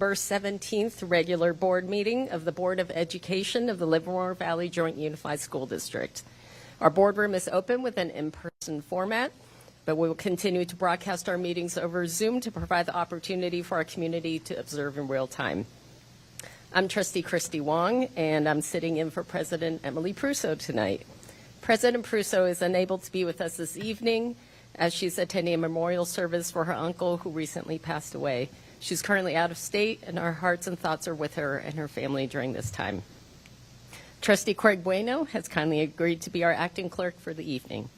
September 17th regular board meeting of the Board of Education of the Livermore Valley Joint Unified School District. Our boardroom is open with an in-person format, but we will continue to broadcast our meetings over Zoom to provide the opportunity for our community to observe in real time. I'm Trustee Christy Wong, and I'm sitting in for President Emily Prusso tonight. President Prusso is unable to be with us this evening as she's attending a memorial service for her uncle who recently passed away. She's currently out of state, and our hearts and thoughts are with her and her family during this time. Trustee Craig Bueno has kindly agreed to be our acting clerk for the evening.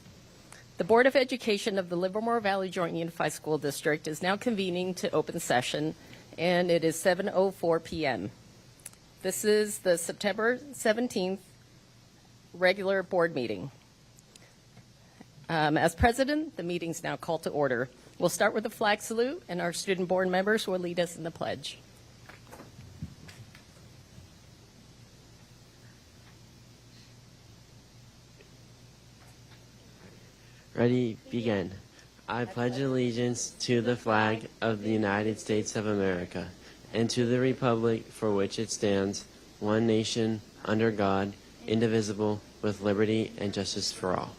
The Board of Education of the Livermore Valley Joint Unified School District is now convening to open session, and it is 7:04 p.m. This is the September 17th regular board meeting. As president, the meeting's now called to order. We'll start with the flag salute, and our student board members will lead us in the pledge. Ready, begin. I pledge allegiance to the flag of the United States of America and to the republic for which it stands, one nation, under God, indivisible, with liberty and justice for all.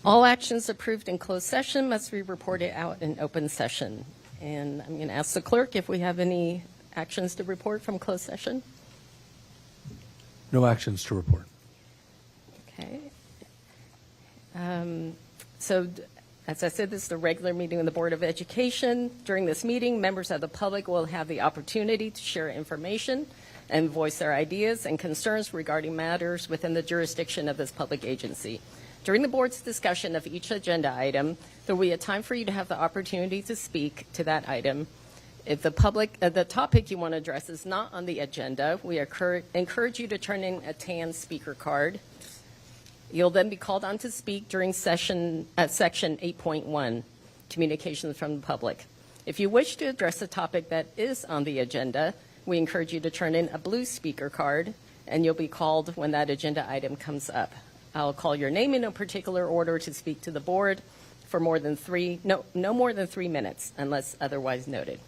All actions approved in closed session must be reported out in open session. And I'm going to ask the clerk if we have any actions to report from closed session. No actions to report. Okay. As I said, this is the regular meeting of the Board of Education. During this meeting, members of the public will have the opportunity to share information and voice their ideas and concerns regarding matters within the jurisdiction of this public agency. During the board's discussion of each agenda item, there will be a time for you to have the opportunity to speak to that item. If the topic you want to address is not on the agenda, we encourage you to turn in a tan speaker card. You'll then be called on to speak during section 8.1, communications from the public. If you wish to address a topic that is on the agenda, we encourage you to turn in a blue speaker card, and you'll be called when that agenda item comes up. I'll call your name in no particular order to speak to the board for no more than 3 minutes, unless otherwise noted.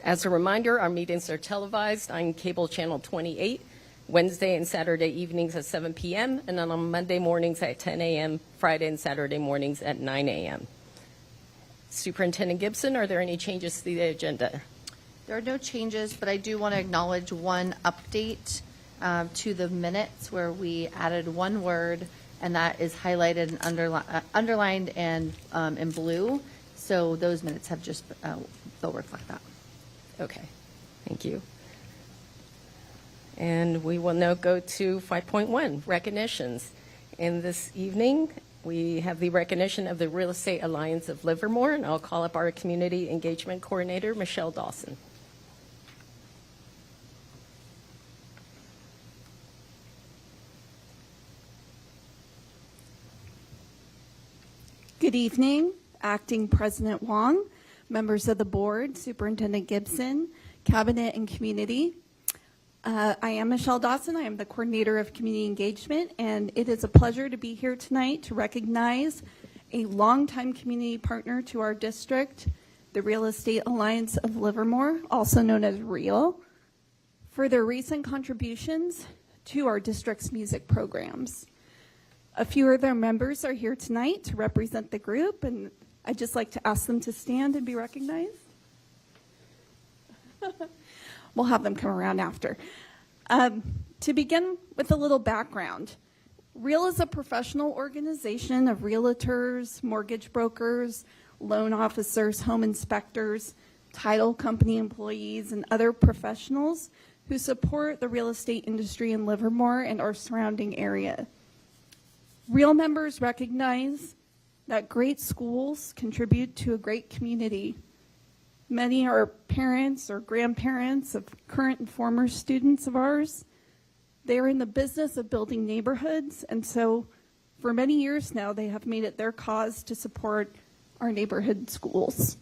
As a reminder, our meetings are televised on cable channel 28, Wednesday and Saturday evenings at 7 p.m., and then on Monday mornings at 10 a.m., Friday and Saturday mornings at 9 a.m. Superintendent Gibson, are there any changes to the agenda? There are no changes, but I do want to acknowledge one update to the minutes where we added one word, and that is highlighted and underlined and in blue. So those minutes have just, they'll reflect that. Okay, thank you. And we will now go to 5.1, recognitions. And this evening, we have the recognition of the Real Estate Alliance of Livermore, and I'll call up our Community Engagement Coordinator, Michelle Dawson. Good evening, Acting President Wong, members of the board, Superintendent Gibson, Cabinet and Community. I am Michelle Dawson. I am the Coordinator of Community Engagement, and it is a pleasure to be here tonight to recognize a longtime community partner to our district, the Real Estate Alliance of Livermore, also known as REAL, for their recent contributions to our district's music programs. A few of their members are here tonight to represent the group, and I'd just like to ask them to stand and be recognized. We'll have them come around after. To begin with a little background, REAL is a professional organization of realtors, mortgage brokers, loan officers, home inspectors, title company employees, and other professionals who support the real estate industry in Livermore and our surrounding area. REAL members recognize that great schools contribute to a great community. Many are parents or grandparents of current and former students of ours. They are in the business of building neighborhoods, and so for many years now, they have made it their cause to support our neighborhood schools.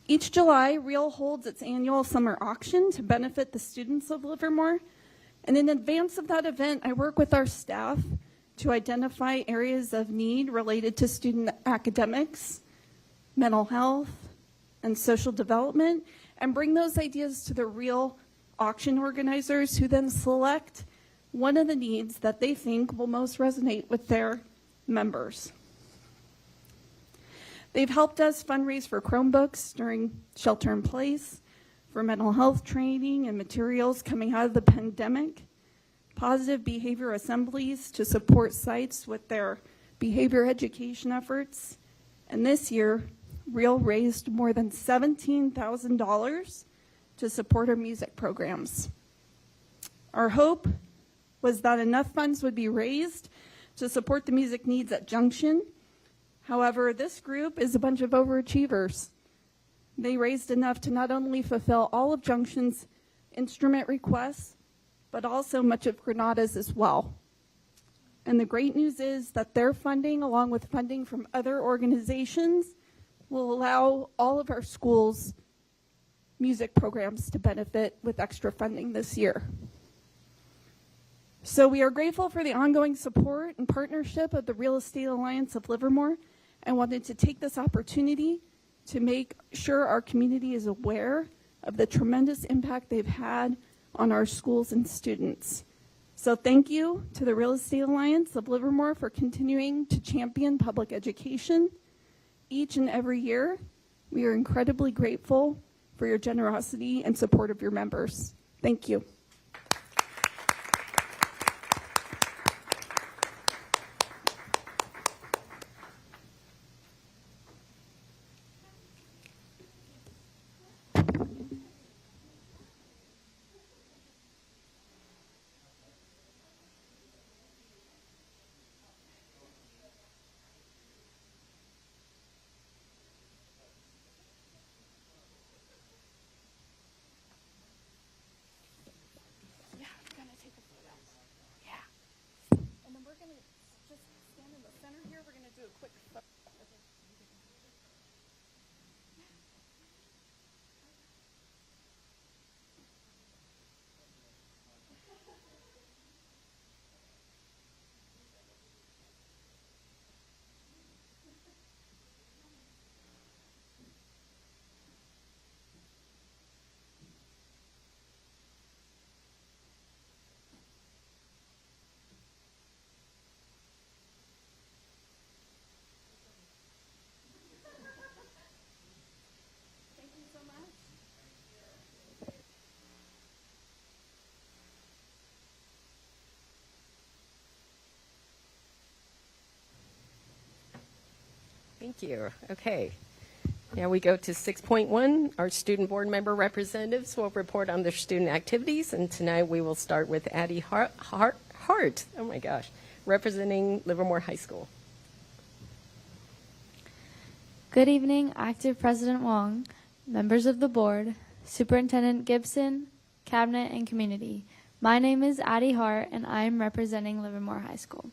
Each July, REAL holds its annual summer auction to benefit the students of Livermore. And in advance of that event, I work with our staff to identify areas of need related to student academics, mental health, and social development, and bring those ideas to the real auction organizers who then select one of the needs that they think will most resonate with their members. They've helped us fundraise for Chromebooks during shelter in place, for mental health training and materials coming out of the pandemic, positive behavior assemblies to support sites with their behavior education efforts, and this year, Real raised more than $17,000 to support our music programs. Our hope was that enough funds would be raised to support the music needs at Junction. However, this group is a bunch of overachievers. They raised enough to not only fulfill all of Junction's instrument requests, but also much of Granada's as well. And the great news is that their funding, along with funding from other organizations, will allow all of our schools' music programs to benefit with extra funding this year. So we are grateful for the ongoing support and partnership of the Real Estate Alliance of Livermore, and wanted to take this opportunity to make sure our community is aware of the tremendous impact they've had on our schools and students. So thank you to the Real Estate Alliance of Livermore for continuing to champion public education each and every year. We are incredibly grateful for your generosity and support of your members. Thank you. Thank you. Okay. Now we go to 6.1. Our student board member representatives will report on their student activities, and tonight we will start with Addie Hart. Oh my gosh, representing Livermore High School. Good evening, Active President Wong, members of the board, Superintendent Gibson, cabinet, and community. My name is Addie Hart, and I am representing Livermore High School.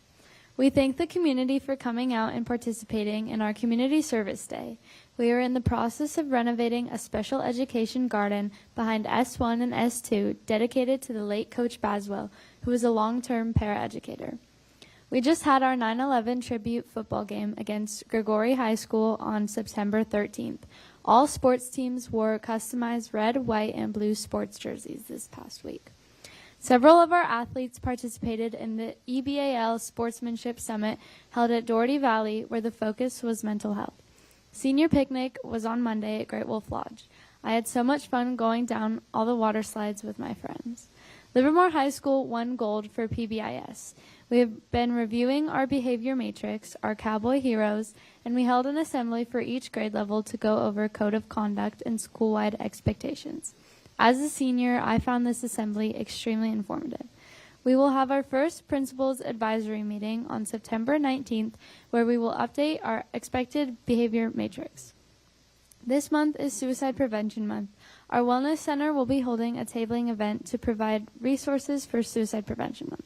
We thank the community for coming out and participating in our Community Service Day. We are in the process of renovating a special education garden behind S1 and S2 dedicated to the late Coach Baswell, who was a long-term paraeducator. We just had our 9/11 tribute football game against Gregory High School on September 13th. All sports teams wore customized red, white, and blue sports jerseys this past week. Several of our athletes participated in the EBAL Sportsmanship Summit held at Doherty Valley, where the focus was mental health. Senior picnic was on Monday at Great Wolf Lodge. I had so much fun going down all the water slides with my friends. Livermore High School won gold for PBIS. We have been reviewing our behavior matrix, our cowboy heroes, and we held an assembly for each grade level to go over code of conduct and school-wide expectations. As a senior, I found this assembly extremely informative. We will have our first Principals Advisory meeting on September 19th, where we will update our expected behavior matrix. This month is Suicide Prevention Month. Our Wellness Center will be holding a tabling event to provide resources for Suicide Prevention Month.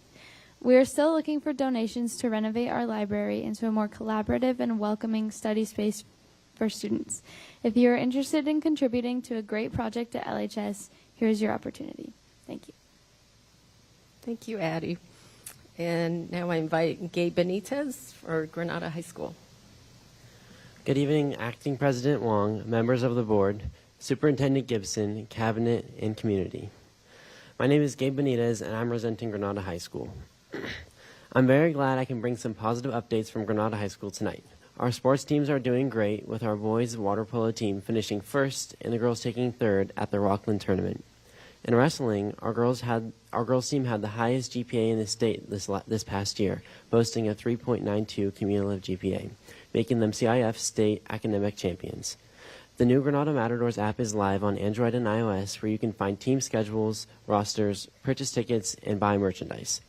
We are still looking for donations to renovate our library into a more collaborative and welcoming study space for students. If you are interested in contributing to a great project at LHS, here's your opportunity. Thank you. Thank you, Addie. And now I invite Gabe Benitez for Granada High School. Good evening, Acting President Wong, members of the board, Superintendent Gibson, Cabinet, and community. My name is Gabe Benitez, and I'm representing Granada High School. I'm very glad I can bring some positive updates from Granada High School tonight. Our sports teams are doing great, with our boys' water polo team finishing first and the girls taking third at the Rockland tournament. In wrestling, our girls team had the highest GPA in the state this past year, boasting a 3.92 cumulative GPA, making them CIF state academic champions. The new Granada Matadors app is live on Android and iOS, where you can find team schedules, rosters, purchase tickets, and buy merchandise.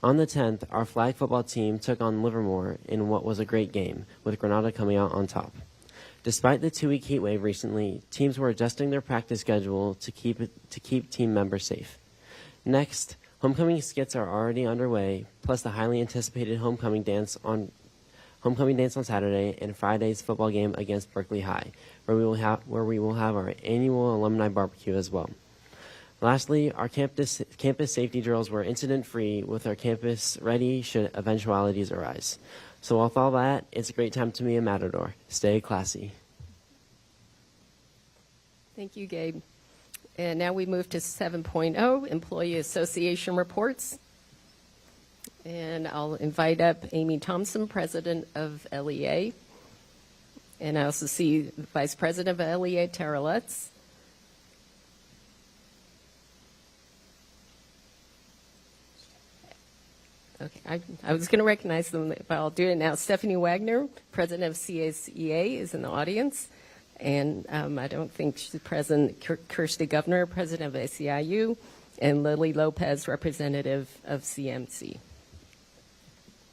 On the 10th, our flag football team took on Livermore in what was a great game, with Granada coming out on top. Despite the 2-week heat wave recently, teams were adjusting their practice schedule to keep team members safe. Next, homecoming skits are already underway, plus the highly anticipated homecoming dance on Saturday and Friday's football game against Berkeley High, where we will have our annual alumni barbecue as well. Lastly, our campus safety drills were incident-free, with our campus ready should eventualities arise. So with all that, it's a great time to be a Matador. Stay classy. Thank you, Gabe. And now we move to 7.0, Employee Association Reports. And I'll invite up Amy Thompson, President of LEA. And I also see Vice President of LEA, Tara Lutz. Okay, I was going to recognize them, but I'll do it now. Stephanie Wagner, President of CSEA, is in the audience. And I don't think she's present. Kirsty Governor, President of ACIU, and Lily Lopez, Representative of CMC.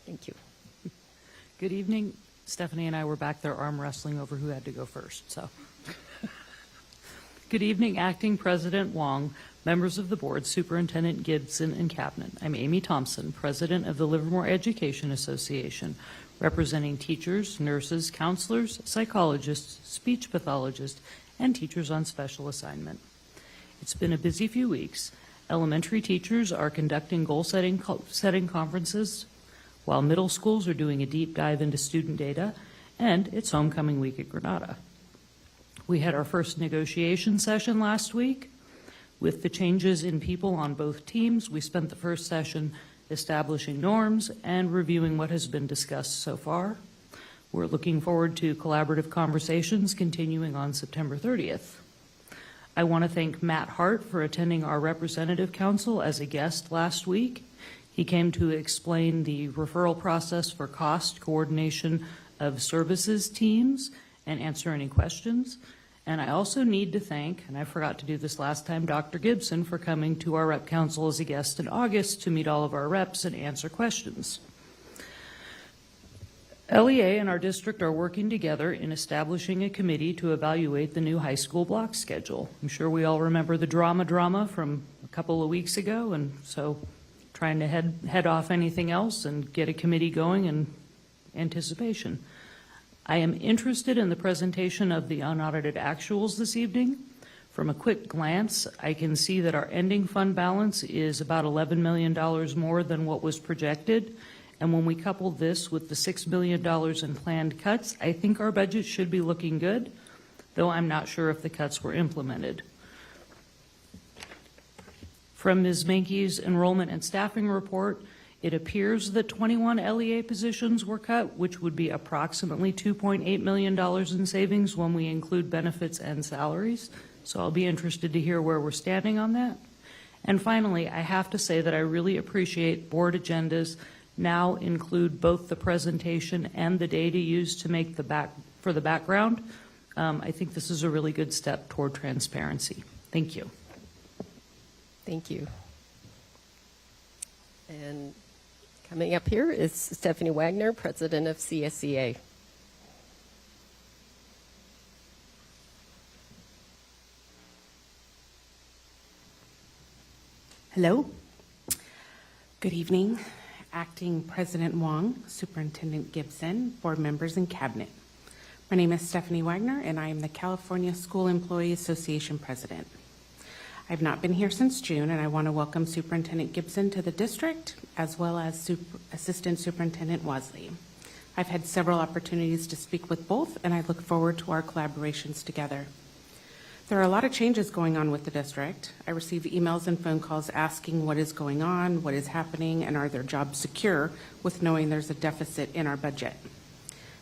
Thank you. Good evening. Stephanie and I were back there arm wrestling over who had to go first. So, good evening, Acting President Wong, members of the board, Superintendent Gibson, and Cabinet. I'm Amy Thompson, President of the Livermore Education Association, representing teachers, nurses, counselors, psychologists, speech pathologists, and teachers on special assignment. It's been a busy few weeks. Elementary teachers are conducting goal-setting conferences, while middle schools are doing a deep dive into student data, and it's homecoming week at Granada. We had our first negotiation session last week. With the changes in people on both teams, we spent the first session establishing norms and reviewing what has been discussed so far. We're looking forward to collaborative conversations continuing on September 30th. I want to thank Matt Hart for attending our representative council as a guest last week. He came to explain the referral process for cost coordination of services teams and answer any questions. And I also need to thank, and I forgot to do this last time, Dr. Gibson for coming to our rep council as a guest in August to meet all of our reps and answer questions. LEA and our district are working together in establishing a committee to evaluate the new high school block schedule. I'm sure we all remember the drama from a couple of weeks ago, and so trying to head off anything else and get a committee going in anticipation. I am interested in the presentation of the unaudited actuals this evening. From a quick glance, I can see that our ending fund balance is about $11 million more than what was projected. And when we couple this with the $6 million in planned cuts, I think our budget should be looking good, though I'm not sure if the cuts were implemented. From Ms. Mankey's enrollment and staffing report, it appears that 21 LEA positions were cut, which would be approximately $2.8 million in savings when we include benefits and salaries. So I'll be interested to hear where we're standing on that. And finally, I have to say that I really appreciate board agendas now include both the presentation and the data used to make for the background. I think this is a really good step toward transparency. Thank you. Thank you. And coming up here is Stephanie Wagner, President of CSEA. Hello. Good evening, Acting President Wong, Superintendent Gibson, board members, and cabinet. My name is Stephanie Wagner, and I am the California School Employee Association President. I've not been here since June, and I want to welcome Superintendent Gibson to the district, as well as Assistant Superintendent Wasley. I've had several opportunities to speak with both, and I look forward to our collaborations together. There are a lot of changes going on with the district. I receive emails and phone calls asking what is going on, what is happening, and are their jobs secure, with knowing there's a deficit in our budget.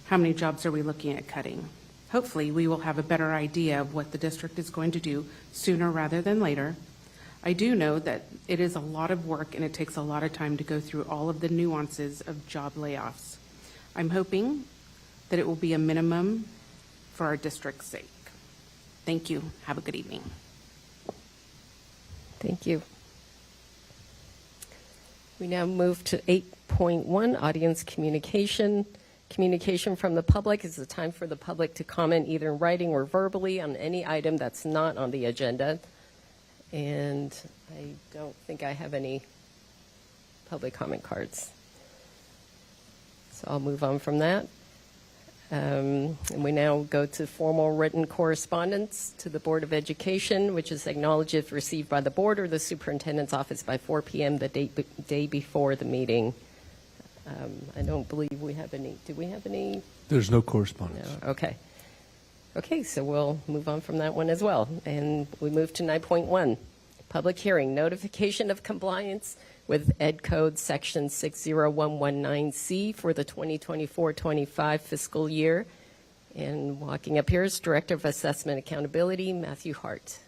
How many jobs are we looking at cutting? Hopefully, we will have a better idea of what the district is going to do sooner rather than later. I do know that it is a lot of work and it takes a lot of time to go through all of the nuances of job layoffs. I'm hoping that it will be a minimum for our district's sake. Thank you. Have a good evening. Thank you. We now move to 8.1, audience communication. Communication from the public is the time for the public to comment either in writing or verbally on any item that's not on the agenda. And I don't think I have any public comment cards. So I'll move on from that. And we now go to formal written correspondence to the Board of Education, which is acknowledged if received by the board or the superintendent's office by 4 p.m. the day before the meeting. I don't believe we have any. Do we have any? There's no correspondence. No. Okay. Okay, so we'll move on from that one as well. And we move to 9.1, public hearing, notification of compliance with Ed Code Section 60119C for the 2024-25 fiscal year. And walking up here is Director of Assessment Accountability, Matthew Hart.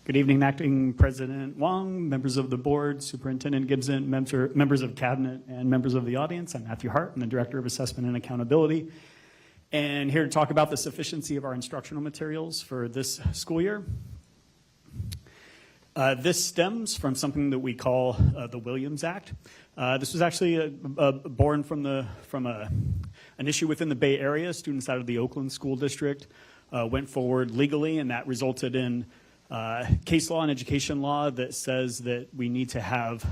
Good evening, Acting President Wong, members of the board, Superintendent Gibson, members of Cabinet, and members of the audience. I'm Matthew Hart. I'm the Director of Assessment and Accountability, and here to talk about the sufficiency of our instructional materials for this school year. This stems from something that we call the Williams Act. This was actually born from an issue within the Bay Area. Students out of the Oakland School District went forward legally, and that resulted in case law and education law that says that we need to have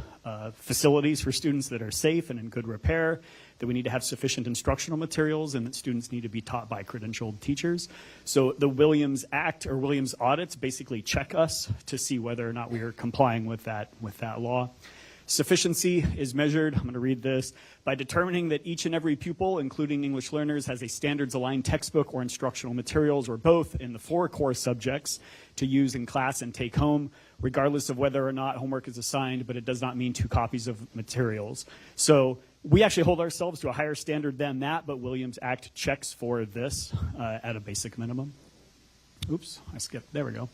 facilities for students that are safe and in good repair, that we need to have sufficient instructional materials, and that students need to be taught by credentialed teachers. So the Williams Act or Williams audits basically check us to see whether or not we are complying with that law. Sufficiency is measured, I'm going to read this, by determining that each and every pupil, including English learners, has a standards-aligned textbook or instructional materials or both in the 4 core subjects to use in class and take home, regardless of whether or not homework is assigned, but it does not mean 2 copies of materials. So we actually hold ourselves to a higher standard than that, but Williams Act checks for this at a basic minimum. Oops, I skipped, there we go.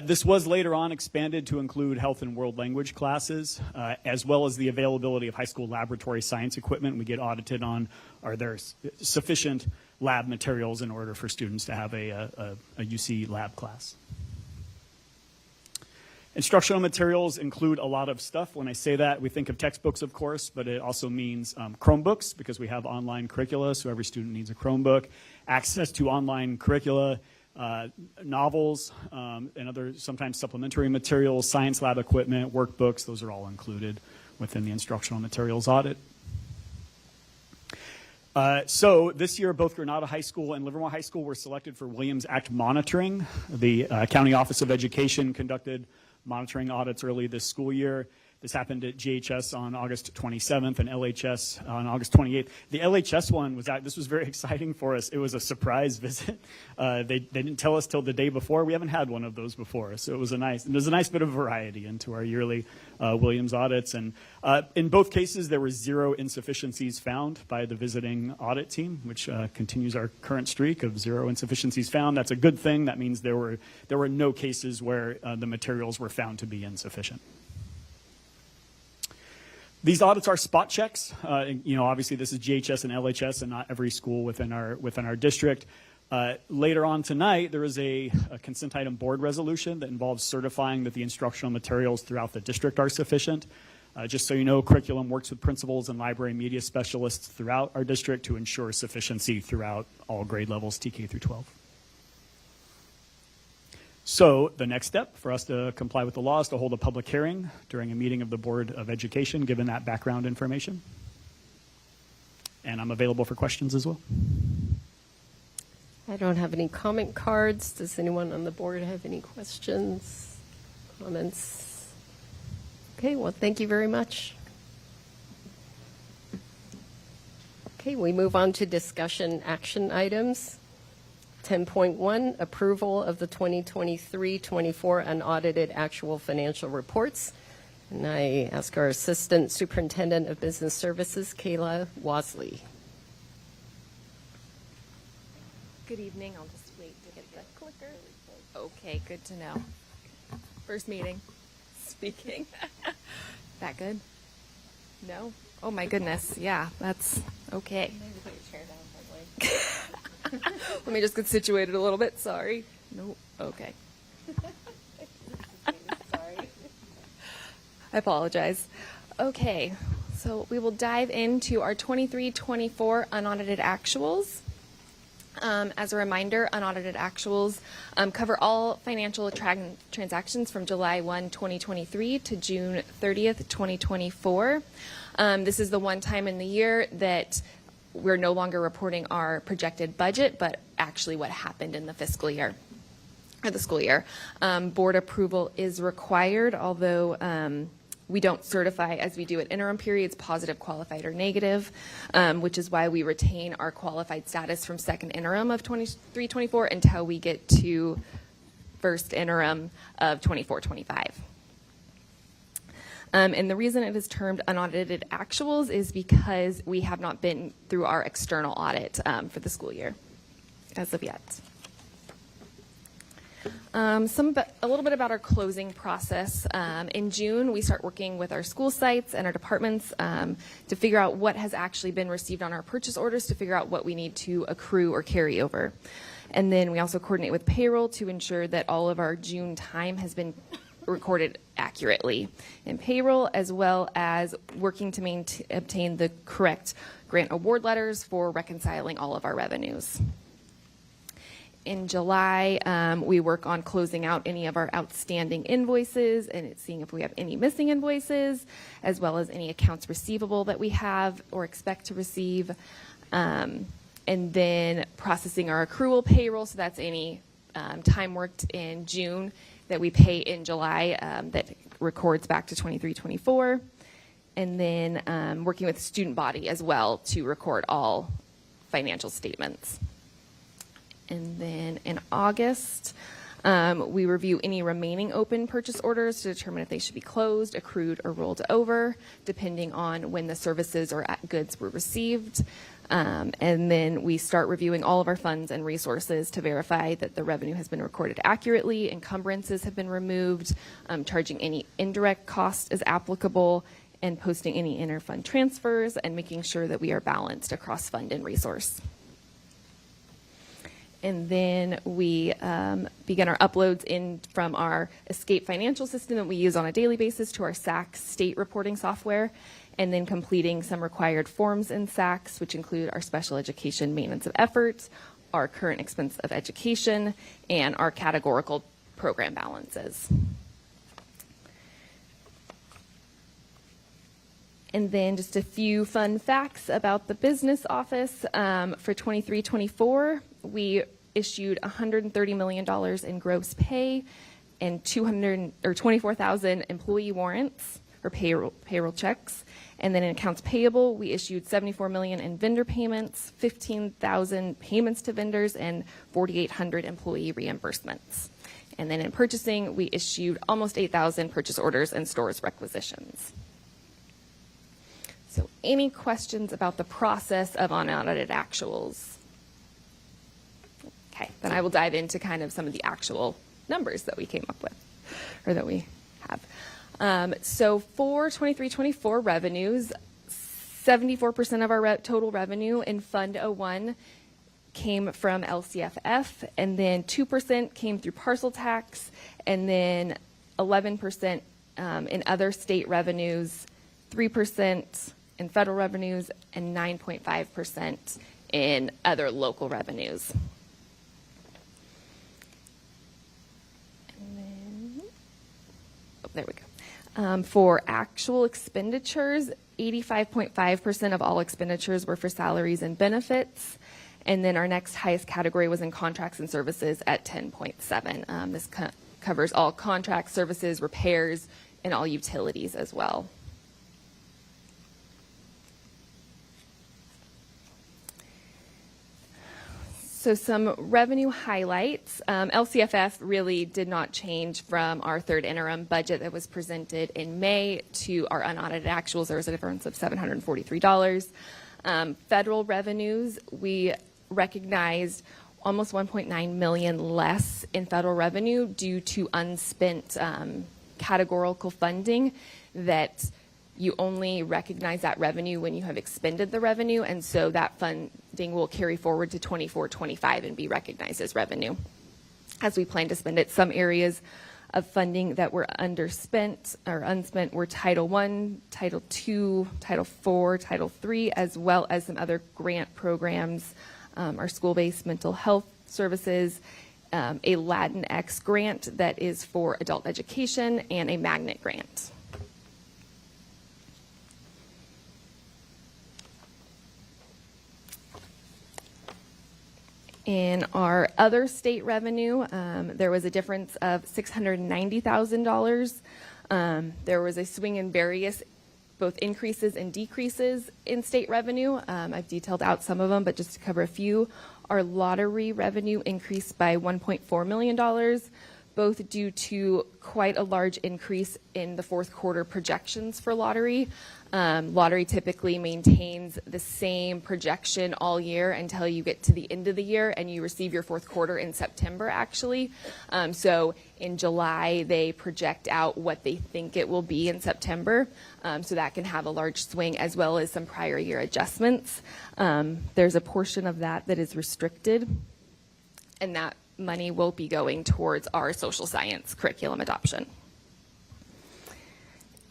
This was later on expanded to include health and world language classes, as well as the availability of high school laboratory science equipment. We get audited on, are there sufficient lab materials in order for students to have a UC lab class. Instructional materials include a lot of stuff. When I say that, we think of textbooks, of course, but it also means Chromebooks, because we have online curricula, so every student needs a Chromebook, access to online curricula, novels, and other sometimes supplementary materials, science lab equipment, workbooks, those are all included within the instructional materials audit. So this year, both Granada High School and Livermore High School were selected for Williams Act monitoring. The County Office of Education conducted monitoring audits early this school year. This happened at GHS on August 27th and LHS on August 28th. The LHS one this was very exciting for us. It was a surprise visit. They didn't tell us till the day before. We haven't had one of those before, so there's a nice bit of variety into our yearly Williams audits. And in both cases, there were 0 insufficiencies found by the visiting audit team, which continues our current streak of 0 insufficiencies found. That's a good thing. That means there were no cases where the materials were found to be insufficient. These audits are spot checks. Obviously this is GHS and LHS and not every school within our district. Later on tonight, there is a consent item board resolution that involves certifying that the instructional materials throughout the district are sufficient. Just so you know, curriculum works with principals and library media specialists throughout our district to ensure sufficiency throughout all grade levels, TK through 12. So the next step for us to comply with the law is to hold a public hearing during a meeting of the Board of Education, given that background information. And I'm available for questions as well. I don't have any comment cards. Does anyone on the board have any questions, comments? Okay, well, thank you very much. Okay, we move on to discussion action items. 10.1, approval of the 2023-24 unaudited actual financial reports. And I ask our Assistant Superintendent of Business Services, Kayla Wasley. Good evening. I'll just wait to get the clicker. Okay, good to know. First meeting. Speaking. That good? No? Oh my goodness. Yeah, that's okay. Maybe put your chair down, probably. Let me just get situated a little bit. Sorry. No. Okay. Sorry. I apologize. Okay, so we will dive into our 23-24 unaudited actuals. As a reminder, unaudited actuals cover all financial transactions from July 1, 2023 to June 30th, 2024. This is the one time in the year that we're no longer reporting our projected budget, but actually what happened in the fiscal year or the school year. Board approval is required, although we don't certify, as we do at interim periods, positive, qualified, or negative, which is why we retain our qualified status from second interim of 23-24 until we get to first interim of 24-25. And the reason it is termed unaudited actuals is because we have not been through our external audit for the school year as of yet. A little bit about our closing process. In June, we start working with our school sites and our departments to figure out what has actually been received on our purchase orders, to figure out what we need to accrue or carry over. And then we also coordinate with payroll to ensure that all of our June time has been recorded accurately in payroll, as well as working to obtain the correct grant award letters for reconciling all of our revenues. In July, we work on closing out any of our outstanding invoices and seeing if we have any missing invoices, as well as any accounts receivable that we have or expect to receive. And then processing our accrual payroll, so that's any time worked in June that we pay in July that records back to 23-24. And then working with the student body as well to record all financial statements. And then in August, we review any remaining open purchase orders to determine if they should be closed, accrued, or rolled over, depending on when the services or goods were received. And then we start reviewing all of our funds and resources to verify that the revenue has been recorded accurately, encumbrances have been removed, charging any indirect cost as applicable, and posting any inter-fund transfers, and making sure that we are balanced across fund and resource. And then we begin our uploads in from our Escape financial system that we use on a daily basis to our SACS state reporting software, and then completing some required forms in SACS, which include our special education maintenance of efforts, our current expense of education, and our categorical program balances. And then just a few fun facts about the business office. For 23-24, we issued $130 million in gross pay and 24,000 employee warrants or payroll checks. And then in accounts payable, we issued $74 million in vendor payments, 15,000 payments to vendors, and 4,800 employee reimbursements. And then in purchasing, we issued almost 8,000 purchase orders and stores requisitions. So any questions about the process of unaudited actuals? Okay, then I will dive into kind of some of the actual numbers that we came up with, or that we have. So for 23-24 revenues, 74% of our total revenue in Fund 01 came from LCFF, and then 2% came through parcel tax, and then 11% in other state revenues, 3% in federal revenues, and 9.5% in other local revenues. And then, there we go. For actual expenditures, 85.5% of all expenditures were for salaries and benefits, And then our next highest category was in contracts and services at 10.7. This covers all contracts, services, repairs, and all utilities as well. So some revenue highlights. LCFF really did not change from our third interim budget that was presented in May to our unaudited actuals. There was a difference of $743. Federal revenues, we recognized almost $1.9 million less in federal revenue due to unspent categorical funding that you only recognize that revenue when you have expended the revenue, and so that funding will carry forward to 24-25 and be recognized as revenue as we plan to spend it. Some areas of funding that were underspent or unspent were Title I, Title II, Title IV, Title III, as well as some other grant programs, our school-based mental health services, a Latinx grant that is for adult education, and a magnet grant. In our other state revenue, there was a difference of $690,000. There was a swing in various both increases and decreases in state revenue. I've detailed out some of them, but just to cover a few, our lottery revenue increased by $1.4 million, both due to quite a large increase in the fourth quarter projections for lottery. Lottery typically maintains the same projection all year until you get to the end of the year and you receive your fourth quarter in September, actually. So in July, they project out what they think it will be in September. So that can have a large swing, as well as some prior year adjustments. There's a portion of that that is restricted, and that money will be going towards our social science curriculum adoption.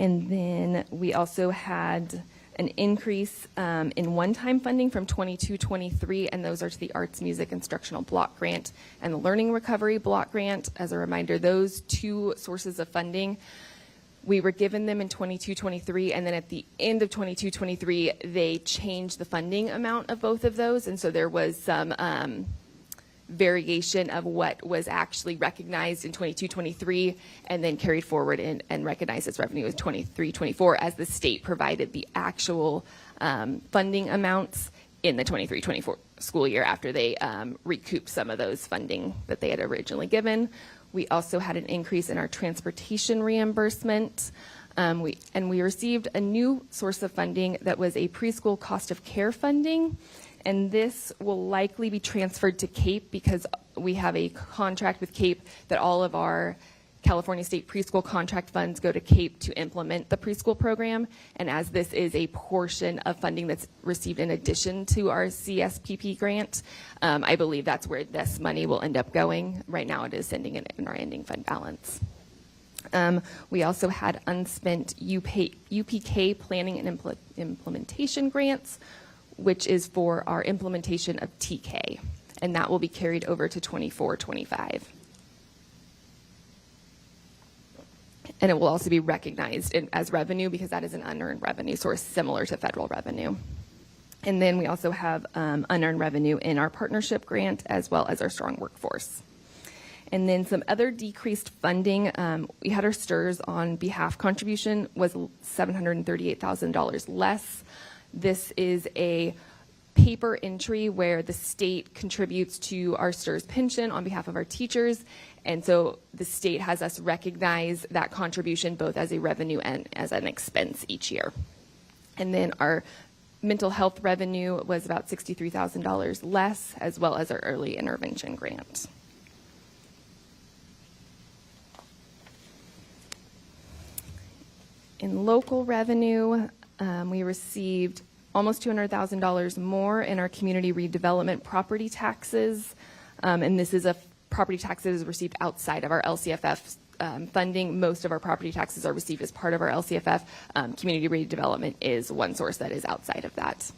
And then we also had an increase in one-time funding from 22-23, and those are to the Arts Music Instructional Block Grant and the Learning Recovery Block Grant. As a reminder, those two sources of funding, we were given them in 22-23, and then at the end of 22-23, they changed the funding amount of both of those, and so there was some variation of what was actually recognized in 22-23 and then carried forward and recognized as revenue in 23-24 as the state provided the actual funding amounts in the 23-24 school year after they recouped some of those funding that they had originally given. We also had an increase in our transportation reimbursement. We received a new source of funding that was a preschool cost of care funding. And this will likely be transferred to CAPE because we have a contract with CAPE that all of our California State preschool contract funds go to CAPE to implement the preschool program. And as this is a portion of funding that's received in addition to our CSPP grant, I believe that's where this money will end up going. Right now it is sitting in our ending fund balance. We also had unspent UPK planning and implementation grants, which is for our implementation of TK, and that will be carried over to 24-25. And it will also be recognized as revenue because that is an unearned revenue source similar to federal revenue. And then we also have unearned revenue in our partnership grant as well as our strong workforce. And then some other decreased funding, we had our STRS on behalf contribution was $738,000 less. This is a paper entry where the state contributes to our STRS pension on behalf of our teachers, and so the state has us recognize that contribution both as a revenue and as an expense each year. And then our mental health revenue was about $63,000 less, as well as our early intervention grant. In local revenue, we received almost $200,000 more in our community redevelopment property taxes, and this is a property taxes received outside of our LCFF funding. Most of our property taxes are received as part of our LCFF. Community redevelopment is one source that is outside of that.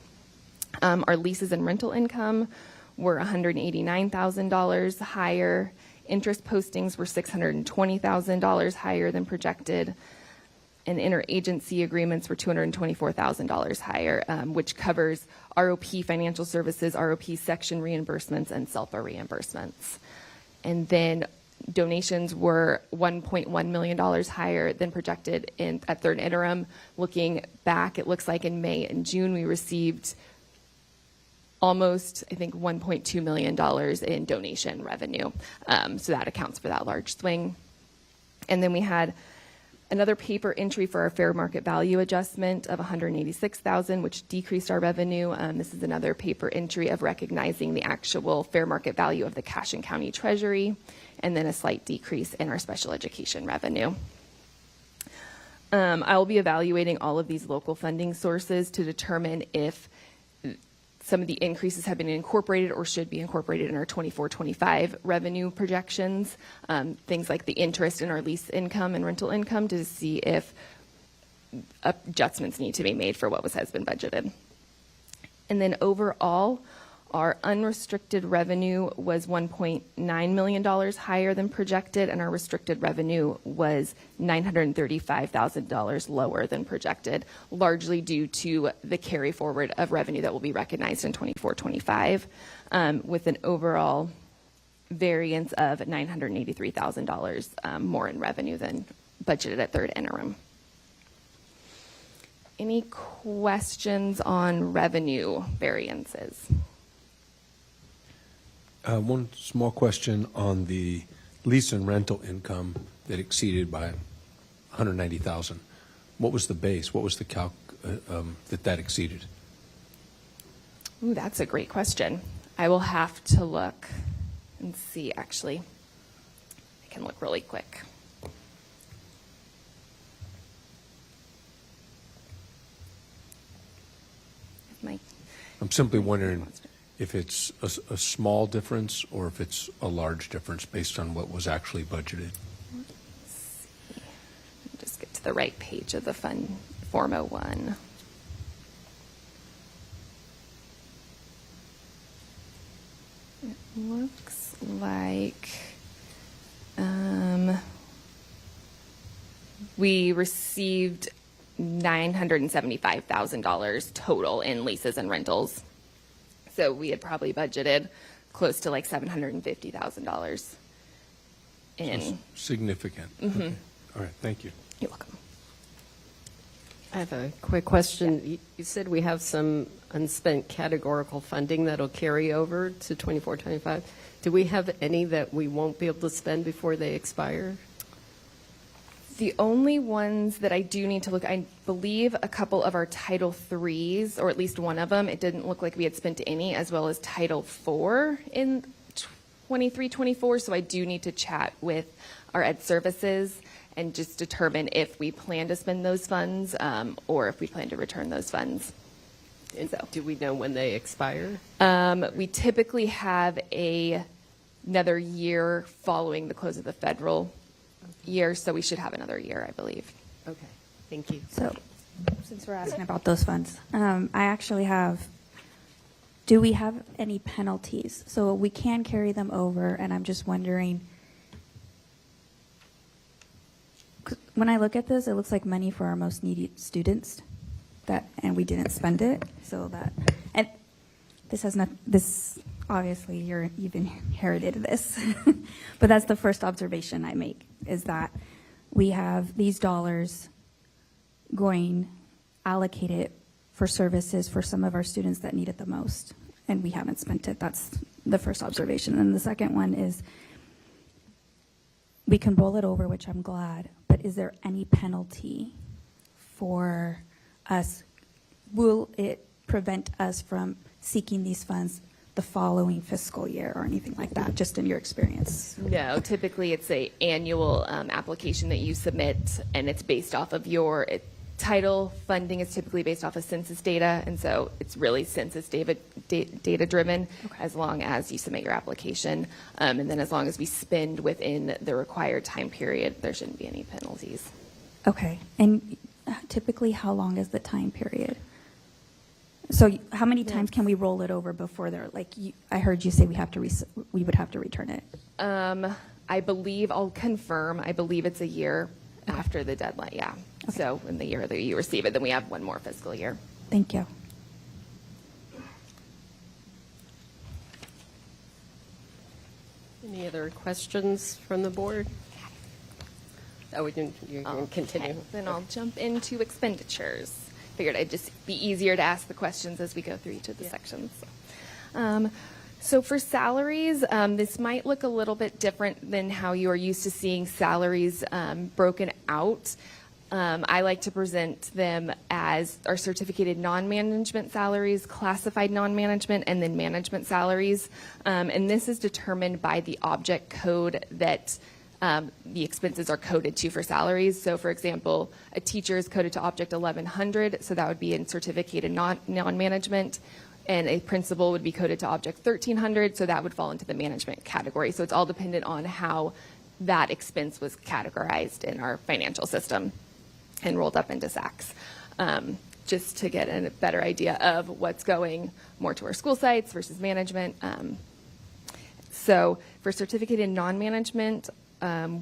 Our leases and rental income were $189,000 higher. Interest postings were $620,000 higher than projected. And interagency agreements were $224,000 higher, which covers ROP financial services, ROP section reimbursements, and SELPA reimbursements. And then donations were $1.1 million higher than projected at third interim. Looking back, it looks like in May and June we received almost, I think, $1.2 million in donation revenue. So that accounts for that large swing. And then we had another paper entry for our fair market value adjustment of $186,000, which decreased our revenue. This is another paper entry of recognizing the actual fair market value of the cash in county treasury, and then a slight decrease in our special education revenue. I will be evaluating all of these local funding sources to determine if some of the increases have been incorporated or should be incorporated in our 24-25 revenue projections. Things like the interest in our lease income and rental income, to see if adjustments need to be made for what has been budgeted. And then overall, our unrestricted revenue was $1.9 million higher than projected, and our restricted revenue was $935,000 lower than projected, largely due to the carry forward of revenue that will be recognized in 24-25, with an overall variance of $983,000 more in revenue than budgeted at third interim. Any questions on revenue variances? One small question on the lease and rental income that exceeded by $190,000. What was the base? What was the calc that exceeded? Ooh, that's a great question. I will have to look and see, actually. I can look really quick. I'm simply wondering if it's a small difference or if it's a large difference based on what was actually budgeted. Let's see. Let me just get to the right page of the Fund Form 01. It looks like we received $975,000 total in leases and rentals. So we had probably budgeted close to like $750,000 in. So significant. Mm-hmm. Okay. All right, thank you. You're welcome. I have a quick question. You said we have some unspent categorical funding that'll carry over to 24-25. Do we have any that we won't be able to spend before they expire? The only ones that I do need to look, I believe a couple of our Title IIIs, or at least one of them, it didn't look like we had spent any, as well as Title IV in 23-24. So I do need to chat with our Ed Services and just determine if we plan to spend those funds or if we plan to return those funds. And so, do we know when they expire? We typically have another year following the close of the federal year, so we should have another year, I believe. Okay, thank you. So, since we're asking about those funds, I actually have, do we have any penalties? So we can carry them over, and I'm just wondering, 'cause when I look at this, it looks like money for our most needy students, and we didn't spend it, so that, and this has not, this, obviously you've inherited this, but that's the first observation I make, is that we have these dollars going allocated for services for some of our students that need it the most, and we haven't spent it. That's the first observation. And the second one is we can roll it over, which I'm glad, but is there any penalty for us? Will it prevent us from seeking these funds the following fiscal year or anything like that, just in your experience? No, typically it's an annual application that you submit, and it's based off of your title funding is typically based off of census data, and so it's really census data driven. Okay. As long as you submit your application, and then as long as we spend within the required time period, there shouldn't be any penalties. Okay, and typically how long is the time period? So how many times can we roll it over before they're, like, I heard you say we would have to return it. I believe, I'll confirm, I believe it's a year after the deadline, yeah. So in the year that you receive it, then we have one more fiscal year. Thank you. Any other questions from the board? Oh, you can continue. Okay, then I'll jump into expenditures. Figured it'd just be easier to ask the questions as we go through each of the sections. So for salaries, this might look a little bit different than how you are used to seeing salaries broken out. I like to present them as our certificated non-management salaries, classified non-management, and then management salaries. And this is determined by the object code that the expenses are coded to for salaries. So for example, a teacher is coded to object 1100, so that would be in certificated non-management. And a principal would be coded to object 1300, so that would fall into the management category. So it's all dependent on how that expense was categorized in our financial system and rolled up into SACs, just to get a better idea of what's going more to our school sites versus management. So for certificated non-management,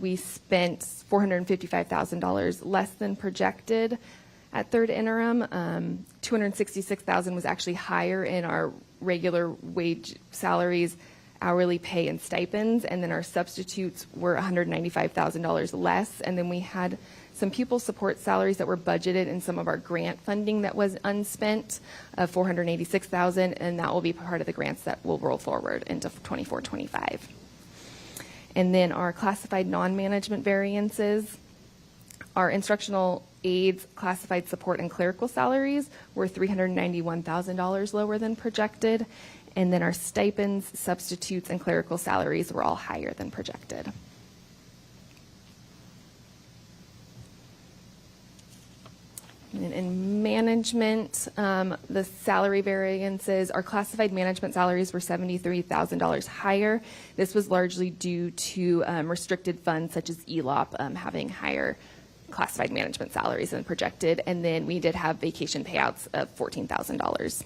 we spent $455,000 less than projected at third interim. $266,000 was actually higher in our regular wage salaries, hourly pay, and stipends, and then our substitutes were $195,000 less, and then we had some pupil support salaries that were budgeted in some of our grant funding that was unspent of $486,000, and that will be part of the grants that will roll forward into 24-25. And then our classified non-management variances, our instructional aides, classified support, and clerical salaries were $391,000 lower than projected, and then our stipends, substitutes, and clerical salaries were all higher than projected. And in management, the salary variances, our classified management salaries were $73,000 higher. This was largely due to restricted funds such as ELOP having higher classified management salaries than projected. And then we did have vacation payouts of $14,000.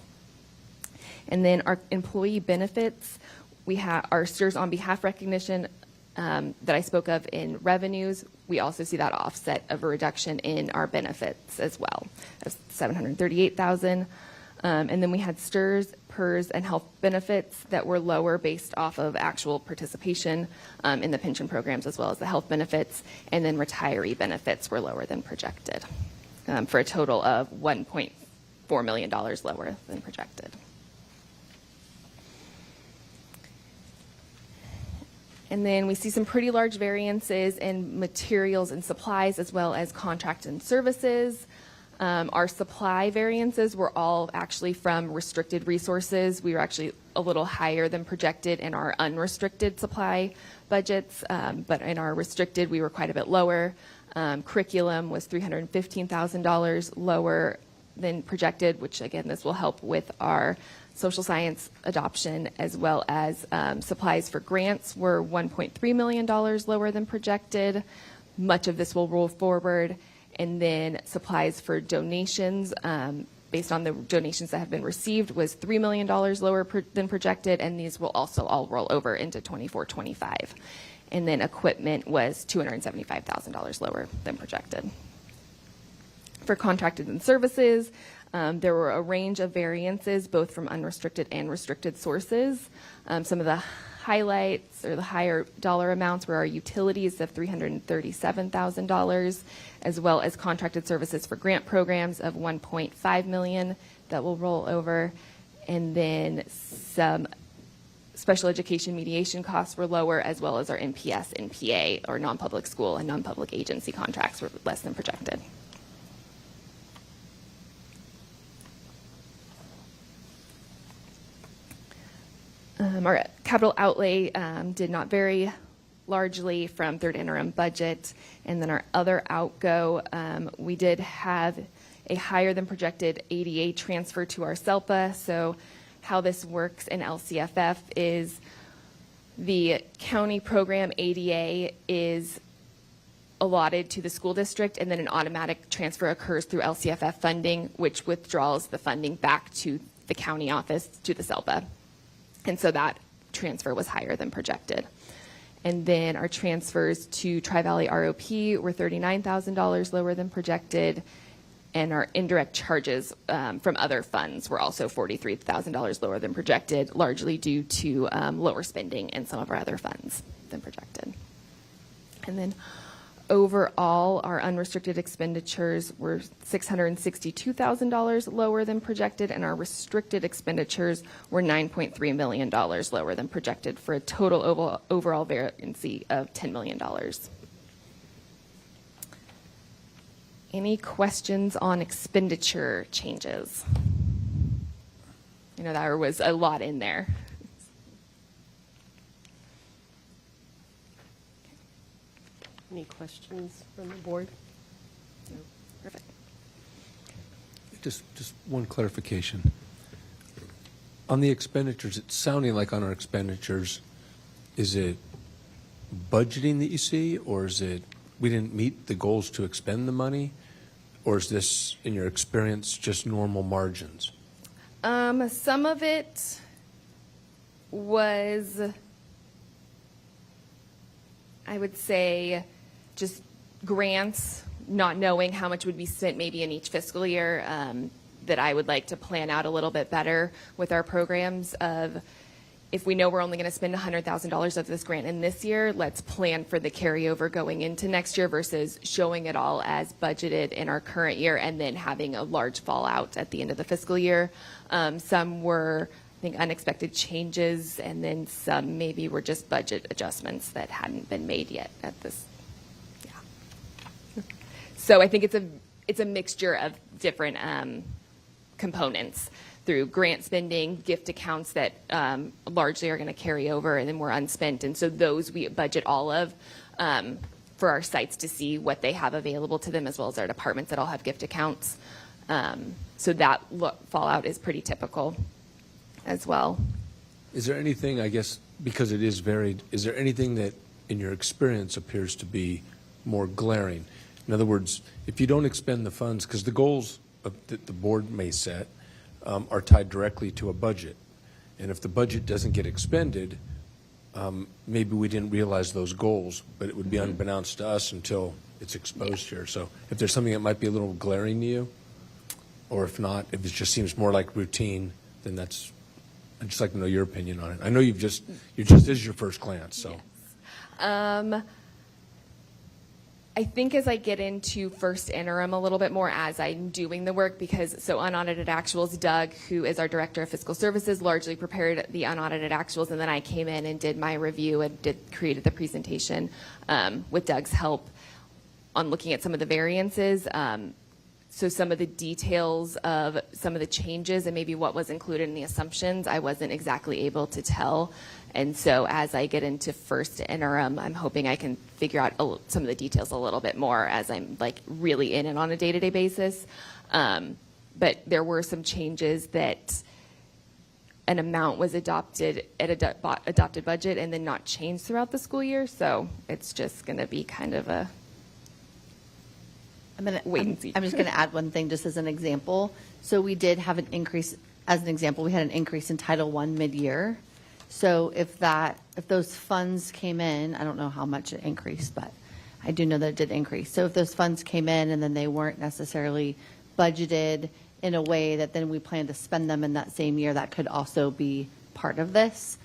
And then our employee benefits, we have our STRS on behalf recognition that I spoke of in revenues. We also see that offset of a reduction in our benefits as well, of $738,000. And then we had STRS, PERS, and health benefits that were lower based off of actual participation in the pension programs as well as the health benefits. And then retiree benefits were lower than projected, for a total of $1.4 million lower than projected. And then we see some pretty large variances in materials and supplies as well as contract and services. Our supply variances were all actually from restricted resources. We were actually a little higher than projected in our unrestricted supply budgets, but in our restricted, we were quite a bit lower. Curriculum was $315,000 lower than projected, which again, this will help with our social science adoption, as well as supplies for grants were $1.3 million lower than projected. Much of this will roll forward. And then supplies for donations, based on the donations that have been received, was $3 million lower than projected, and these will also all roll over into 24-25. And then equipment was $275,000 lower than projected. For contracted and services, there were a range of variances, both from unrestricted and restricted sources. Some of the highlights or the higher dollar amounts were our utilities of $337,000, as well as contracted services for grant programs of $1.5 million that will roll over. And then some special education mediation costs were lower, as well as our NPS, NPA, or non-public school and non-public agency contracts were less than projected. Our capital outlay did not vary largely from third interim budget. And then our other outgo, we did have a higher than projected ADA transfer to our SELPA. So how this works in LCFF is the county program ADA is allotted to the school district, and then an automatic transfer occurs through LCFF funding, which withdraws the funding back to the county office, to the SELPA. And so that transfer was higher than projected. And then our transfers to Tri-Valley ROP were $39,000 lower than projected. And our indirect charges from other funds were also $43,000 lower than projected, largely due to lower spending in some of our other funds than projected. And then overall, our unrestricted expenditures were $662,000 lower than projected, and our restricted expenditures were $9.3 million lower than projected, for a total overall variancy of $10 million. Any questions on expenditure changes? You know, there was a lot in there. Any questions from the board? No. Perfect. Just one clarification. On the expenditures, it's sounding like on our expenditures, is it budgeting that you see, or is it we didn't meet the goals to expend the money? Or is this, in your experience, just normal margins? Some of it was, I would say, just grants, not knowing how much would be spent maybe in each fiscal year, that I would like to plan out a little bit better with our programs of, if we know we're only going to spend $100,000 of this grant in this year, let's plan for the carryover going into next year versus showing it all as budgeted in our current year and then having a large fallout at the end of the fiscal year. Some were, I think, unexpected changes, and then some maybe were just budget adjustments that hadn't been made yet at this. Yeah. So I think it's a mixture of different components, through grant spending, gift accounts that largely are going to carry over and then we're unspent. And so those we budget all of for our sites to see what they have available to them, as well as our departments that all have gift accounts. So that fallout is pretty typical as well. Is there anything, I guess, because it is varied, is there anything that in your experience appears to be more glaring? In other words, if you don't expend the funds, because the goals that the board may set are tied directly to a budget. And if the budget doesn't get expended, maybe we didn't realize those goals, but it would be unbeknownst to us until it's exposed here. So if there's something that might be a little glaring to you, or if not, if it just seems more like routine, then that's, I'd just like to know your opinion on it. I know this is your first glance, so. Yes. I think as I get into first interim a little bit more as I'm doing the work, because so unaudited actuals, Doug, who is our director of fiscal services, largely prepared the unaudited actuals, and then I came in and did my review and created the presentation with Doug's help on looking at some of the variances. So some of the details of some of the changes and maybe what was included in the assumptions, I wasn't exactly able to tell. And so as I get into first interim, I'm hoping I can figure out some of the details a little bit more as I'm like really in it on a day-to-day basis. But there were some changes that an amount was adopted at adopted budget and then not changed throughout the school year. So it's just going to be kind of a wait and see. I'm just going to add one thing just as an example. So we did have an increase, as an example, we had an increase in Title I mid-year. So if those funds came in, I don't know how much it increased, but I do know that it did increase. So if those funds came in and then they weren't necessarily budgeted in a way that then we plan to spend them in that same year, that could also be part of this.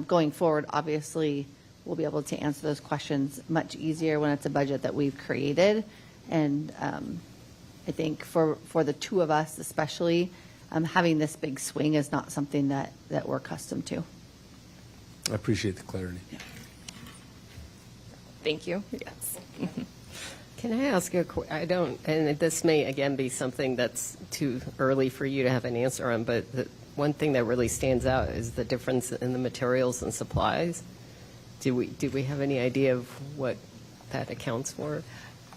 Going forward, obviously, we'll be able to answer those questions much easier when it's a budget that we've created. And I think for the two of us especially, having this big swing is not something that we're accustomed to. I appreciate the clarity. Yeah. Thank you. Yes. Can I ask you and this may again be something that's too early for you to have an answer on, but the one thing that really stands out is the difference in the materials and supplies. Do we have any idea of what that accounts for?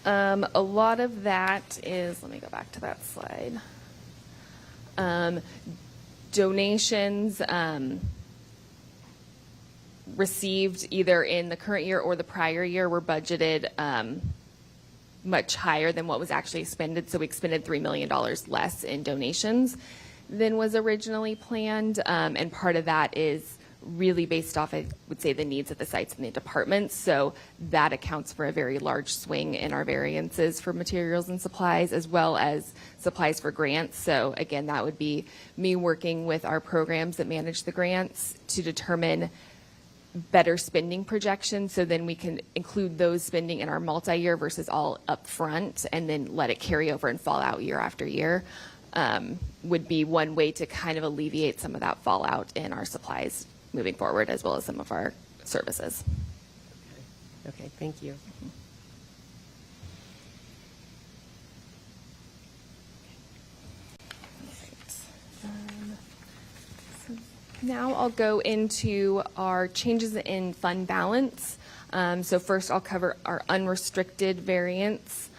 A lot of that is, let me go back to that slide. Donations received either in the current year or the prior year were budgeted much higher than what was actually expended. So we expended $3 million less in donations than was originally planned. And part of that is really based off, I would say, the needs of the sites and the departments. So that accounts for a very large swing in our variances for materials and supplies, as well as supplies for grants. So again, that would be me working with our programs that manage the grants to determine better spending projections, so then we can include those spending in our multi-year versus all up front and then let it carry over and fall out year after year, would be one way to kind of alleviate some of that fallout in our supplies moving forward, as well as some of our services. Okay, thank you. Now I'll go into our changes in fund balance. So first I'll cover our unrestricted variance.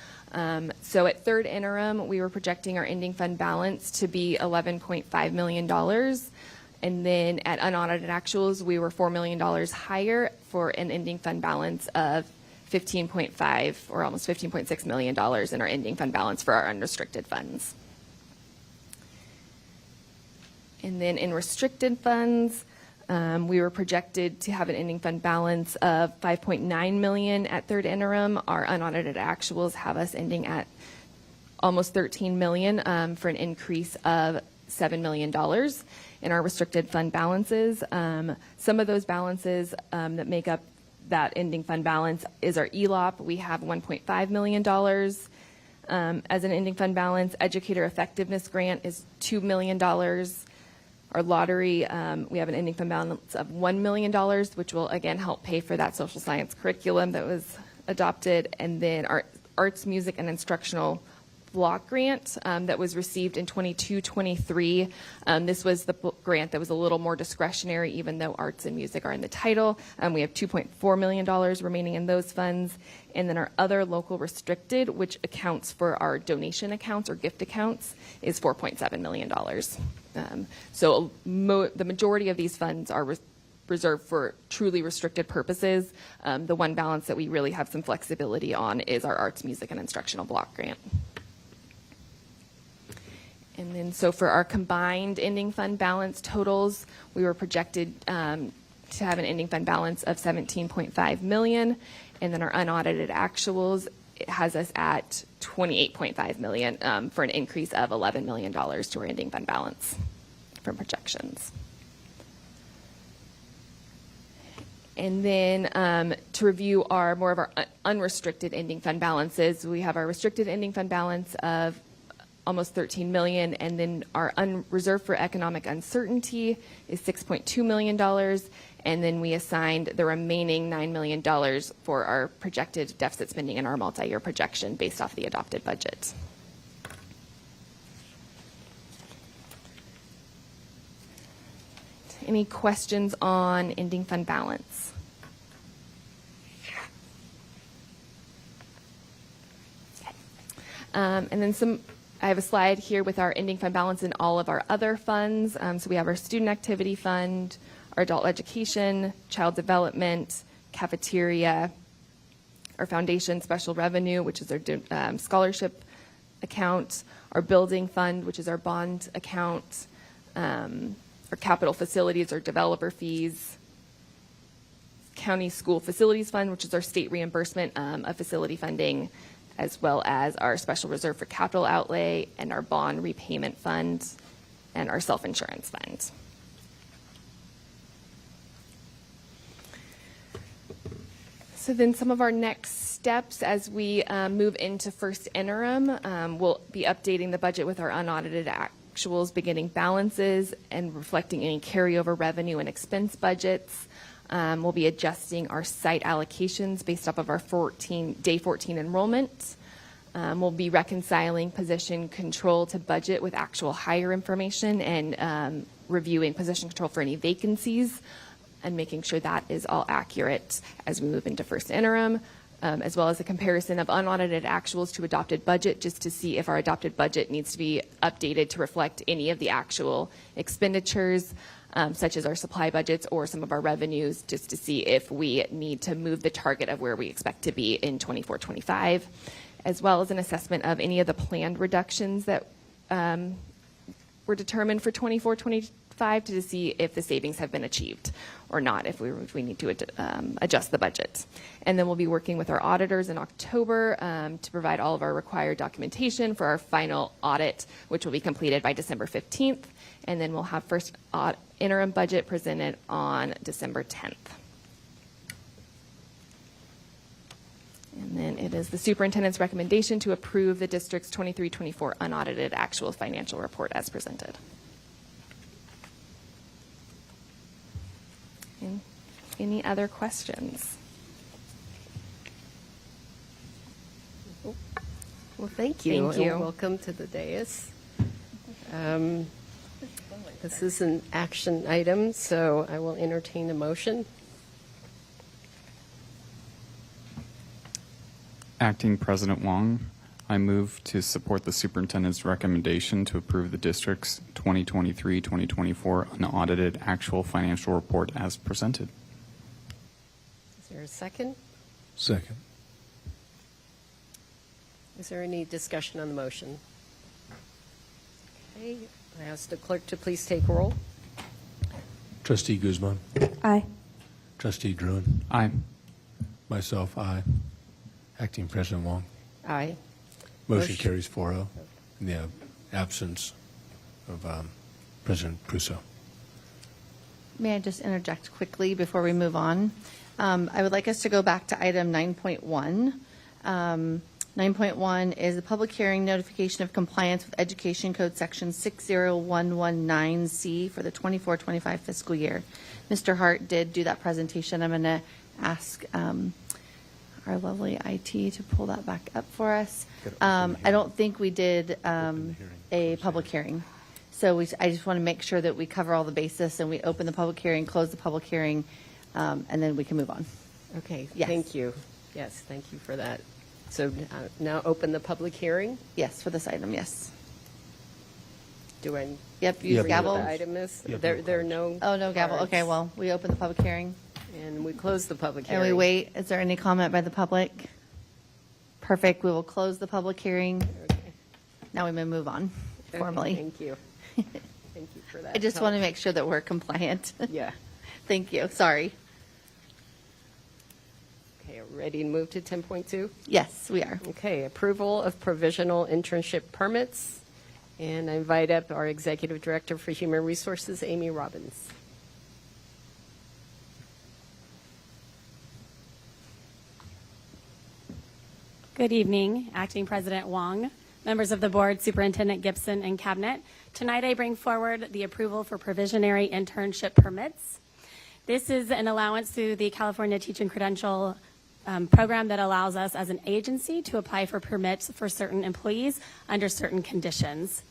So at third interim, we were projecting our ending fund balance to be $11.5 million. And then at unaudited actuals, we were $4 million higher for an ending fund balance of 15.5 or almost $15.6 million in our ending fund balance for our unrestricted funds. And then in restricted funds, we were projected to have an ending fund balance of $5.9 million at third interim. Our unaudited actuals have us ending at almost $13 million for an increase of $7 million in our restricted fund balances. Some of those balances that make up that ending fund balance is our ELOP. We have $1.5 million as an ending fund balance. Educator effectiveness grant is $2 million. Our lottery, we have an ending fund balance of $1 million, which will again help pay for that social science curriculum that was adopted. And then our arts, music, and instructional block grant that was received in 22-23. This was the grant that was a little more discretionary, even though arts and music are in the title. We have $2.4 million remaining in those funds. And then our other local restricted, which accounts for our donation accounts or gift accounts, is $4.7 million. So the majority of these funds are reserved for truly restricted purposes. The one balance that we really have some flexibility on is our arts, music, and instructional block grant. And then so for our combined ending fund balance totals, we were projected to have an ending fund balance of $17.5 million. And then our unaudited actuals, it has us at $28.5 million for an increase of $11 million to our ending fund balance from projections. And then to review more of our unrestricted ending fund balances, we have our restricted ending fund balance of almost $13 million, and then our reserve for economic uncertainty is $6.2 million, and then we assigned the remaining $9 million for our projected deficit spending in our multi-year projection based off the adopted budget. Any questions on ending fund balance? And then I have a slide here with our ending fund balance in all of our other funds. So we have our student activity fund, our adult education, child development, cafeteria, our foundation special revenue, which is our scholarship account, our building fund, which is our bond account, our capital facilities, our developer fees, county school facilities fund, which is our state reimbursement of facility funding, as well as our special reserve for capital outlay and our bond repayment fund and our self-insurance fund. So then some of our next steps as we move into first interim, we'll be updating the budget with our unaudited actuals, beginning balances, and reflecting any carryover revenue and expense budgets. We'll be adjusting our site allocations based off of our day 14 enrollment. We'll be reconciling position control to budget with actual hire information and reviewing position control for any vacancies and making sure that is all accurate as we move into first interim, as well as a comparison of unaudited actuals to adopted budget, just to see if our adopted budget needs to be updated to reflect any of the actual expenditures, such as our supply budgets or some of our revenues, just to see if we need to move the target of where we expect to be in 24-25, as well as an assessment of any of the planned reductions that were determined for 24-25 to see if the savings have been achieved or not, if we need to adjust the budget. And then we'll be working with our auditors in October to provide all of our required documentation for our final audit, which will be completed by December 15th. And then we'll have first interim budget presented on December 10th. And then it is the superintendent's recommendation to approve the district's 23-24 unaudited actual financial report as presented. And any other questions? Well, thank you. Thank you. And welcome to the dais. This is an action item, so I will entertain a motion. Acting President Wong, I move to support the superintendent's recommendation to approve the district's 2023-2024 unaudited actual financial report as presented. Is there a second? Second. Is there any discussion on the motion? Okay, I ask the clerk to please take roll. Trustee Guzman. Aye. Trustee Druin. Aye. Myself, aye. Acting President Wong. Aye. Motion carries 4-0 in the absence of President Prusso. May I just interject quickly before we move on? I would like us to go back to item 9.1. 9.1 is the public hearing notification of compliance with Education Code Section 60119C for the 24-25 fiscal year. Mr. Hart did do that presentation. I'm going to ask our lovely IT to pull that back up for us. I don't think we did a public hearing. So I just want to make sure that we cover all the bases and we open the public hearing, close the public hearing, and then we can move on. Okay, Yes. thank you. Yes, thank you for that. So now open the public hearing. Yes, for this item, yes. Do I Yep, use Yep. read gavel. what the item is? Yep. There are no. Oh, no gavel. Okay, cards. well, we open the public hearing. And we close the public And hearing. we wait. Is there any comment by the public? Perfect. We will close the public hearing. Okay. Now we may move on Okay, formally. Thank you. Thank you for that. I just want to help. make sure that we're compliant. Yeah. Thank you. Sorry. Okay, are we ready to move to 10.2? Yes, we are. Okay, approval of provisional internship permits. And I invite up our Executive Director for Human Resources, Amy Robbins. Good evening, Acting President Wong, members of the board, Superintendent Gibson, and Cabinet. Tonight I bring forward the approval for provisionary internship permits. This is an allowance through the California Teaching Credential program that allows us as an agency to apply for permits for certain employees under certain conditions.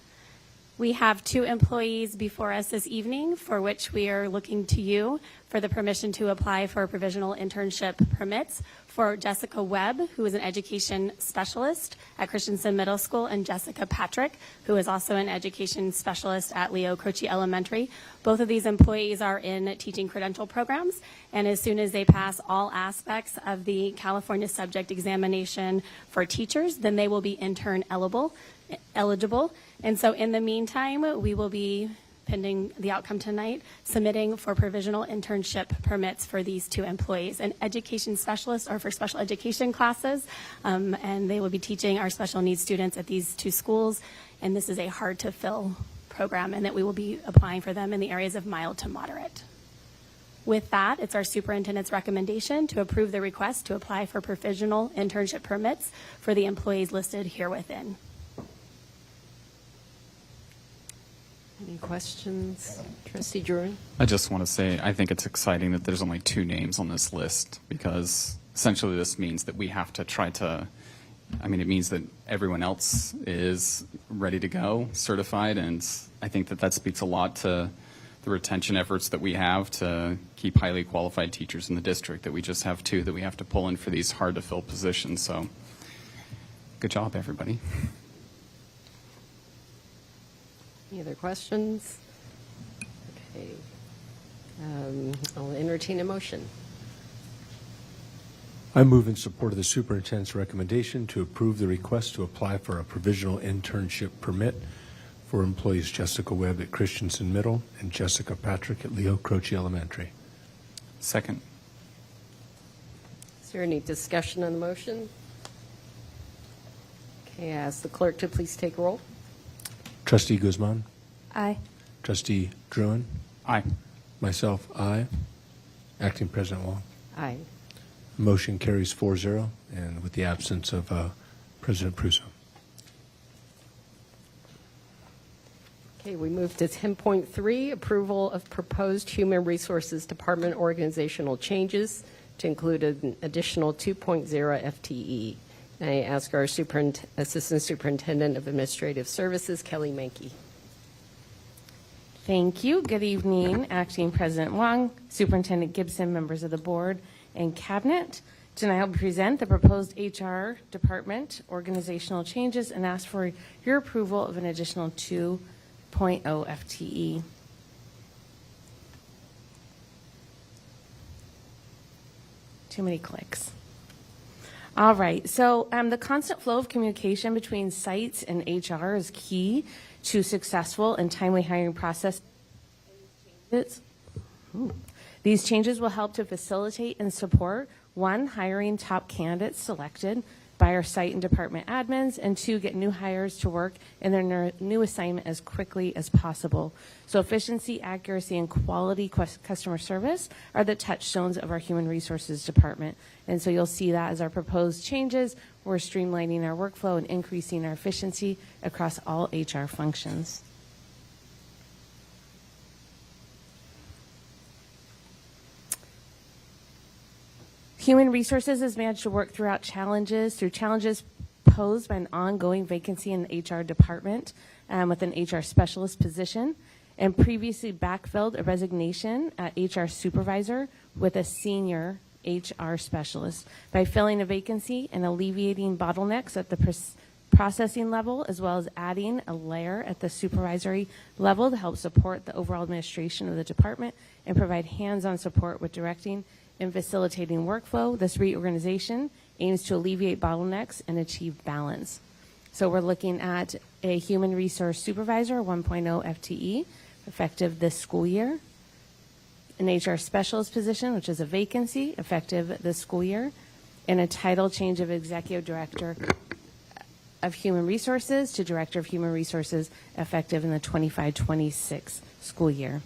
We have 2 employees before us this evening for which we are looking to you for the permission to apply for provisional internship permits for Jessica Webb, who is an education specialist at Christensen Middle School, and Jessica Patrick, who is also an education specialist at Leo Croce Elementary. Both of these employees are in teaching credential programs, and as soon as they pass all aspects of the California subject examination for teachers, then they will be intern eligible. And so in the meantime, we will be, pending the outcome tonight, submitting for provisional internship permits for these 2 employees. An education specialist or for special education classes, and they will be teaching our special needs students at these 2 schools. And this is a hard to fill program, and that we will be applying for them in the areas of mild to moderate. With that, it's our superintendent's recommendation to approve the request to apply for provisional internship permits for the employees listed here within. Any questions? Trustee Druin? I just want to say I think it's exciting that there's only 2 names on this list, because essentially this means that we have to try to, it means that everyone else is ready to go, certified, and I think that speaks a lot to the retention efforts that we have to keep highly qualified teachers in the district, that we just have 2 that we have to pull in for these hard to fill positions. So good job, everybody. Any other questions? Okay. I'll entertain a motion. I move in support of the superintendent's recommendation to approve the request to apply for a provisional internship permit for employees Jessica Webb at Christensen Middle and Jessica Patrick at Leo Croce Elementary. Second. Is there any discussion on the motion? Okay, I ask the clerk to please take roll. Trustee Guzman. Aye. Trustee Druin. Aye. Myself, aye. Acting President Wong. Aye. Motion carries 4-0, and with the absence of President Pruso. Okay, we move to 10.3, approval of proposed Human Resources Department organizational changes to include an additional 2.0 FTE. And I ask our Assistant Superintendent of Administrative Services, Kelly Mankey. Thank you. Good evening, Acting President Wong, Superintendent Gibson, members of the board and cabinet. Tonight I'll present the proposed HR department organizational changes and ask for your approval of an additional 2.0 FTE. Too many clicks. All right, so the constant flow of communication between sites and HR is key to successful and timely hiring process. These changes will help to facilitate and support, 1, hiring top candidates selected by our site and department admins, and 2, get new hires to work in their new assignment as quickly as possible. So efficiency, accuracy, and quality customer service are the touchstones of our human resources department. And so you'll see that as our proposed changes, we're streamlining our workflow and increasing our efficiency across all HR functions. Human Resources has managed to work through challenges posed by an ongoing vacancy in the HR department with an HR specialist position, and previously backfilled a resignation at HR supervisor with a senior HR specialist by filling a vacancy and alleviating bottlenecks at the processing level, as well as adding a layer at the supervisory level to help support the overall administration of the department and provide hands-on support with directing and facilitating workflow. This reorganization aims to alleviate bottlenecks and achieve balance. So we're looking at a human resource supervisor, 1.0 FTE, effective this school year. An HR specialist position, which is a vacancy, effective this school year. And a title change of executive director of human resources to director of human resources, effective in the 25-26 school year.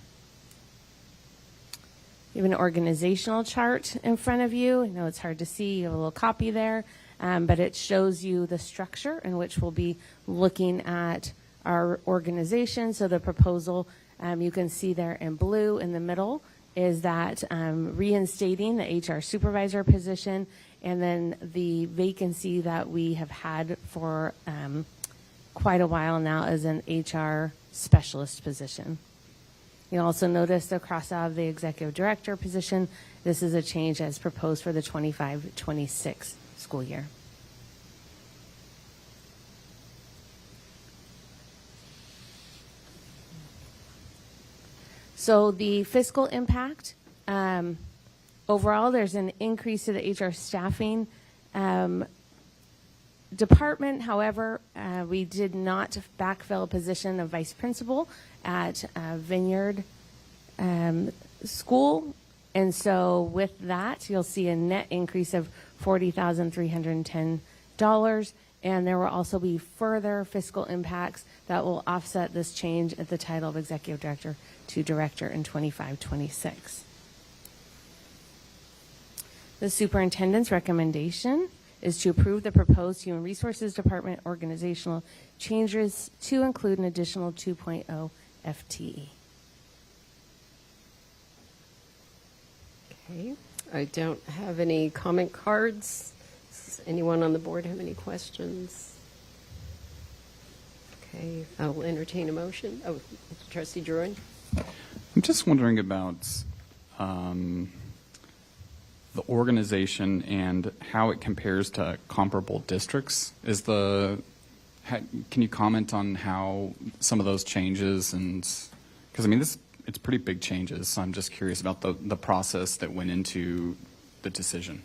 You have an organizational chart in front of you. I know it's hard to see. You have a little copy there, but it shows you the structure in which we'll be looking at our organization. So the proposal, you can see there in blue in the middle, is that reinstating the HR supervisor position, and then the vacancy that we have had for quite a while now is an HR specialist position. You'll also notice the cross out of the executive director position. This is a change as proposed for the 25-26 school year. So the fiscal impact, overall, there's an increase to the HR staffing department. However, we did not backfill a position of vice principal at Vineyard School. And so with that, you'll see a net increase of $40,310. And there will also be further fiscal impacts that will offset this change at the title of executive director to director in 25-26. The superintendent's recommendation is to approve the proposed Human Resources Department organizational changes to include an additional 2.0 FTE. Okay, I don't have any comment cards. Does anyone on the board have any questions? Okay, I'll entertain a motion. Oh, Trustee Druin. I'm just wondering about the organization and how it compares to comparable districts. Can you comment on how some of those changes, and because I mean it's pretty big changes, so I'm just curious about the process that went into the decision.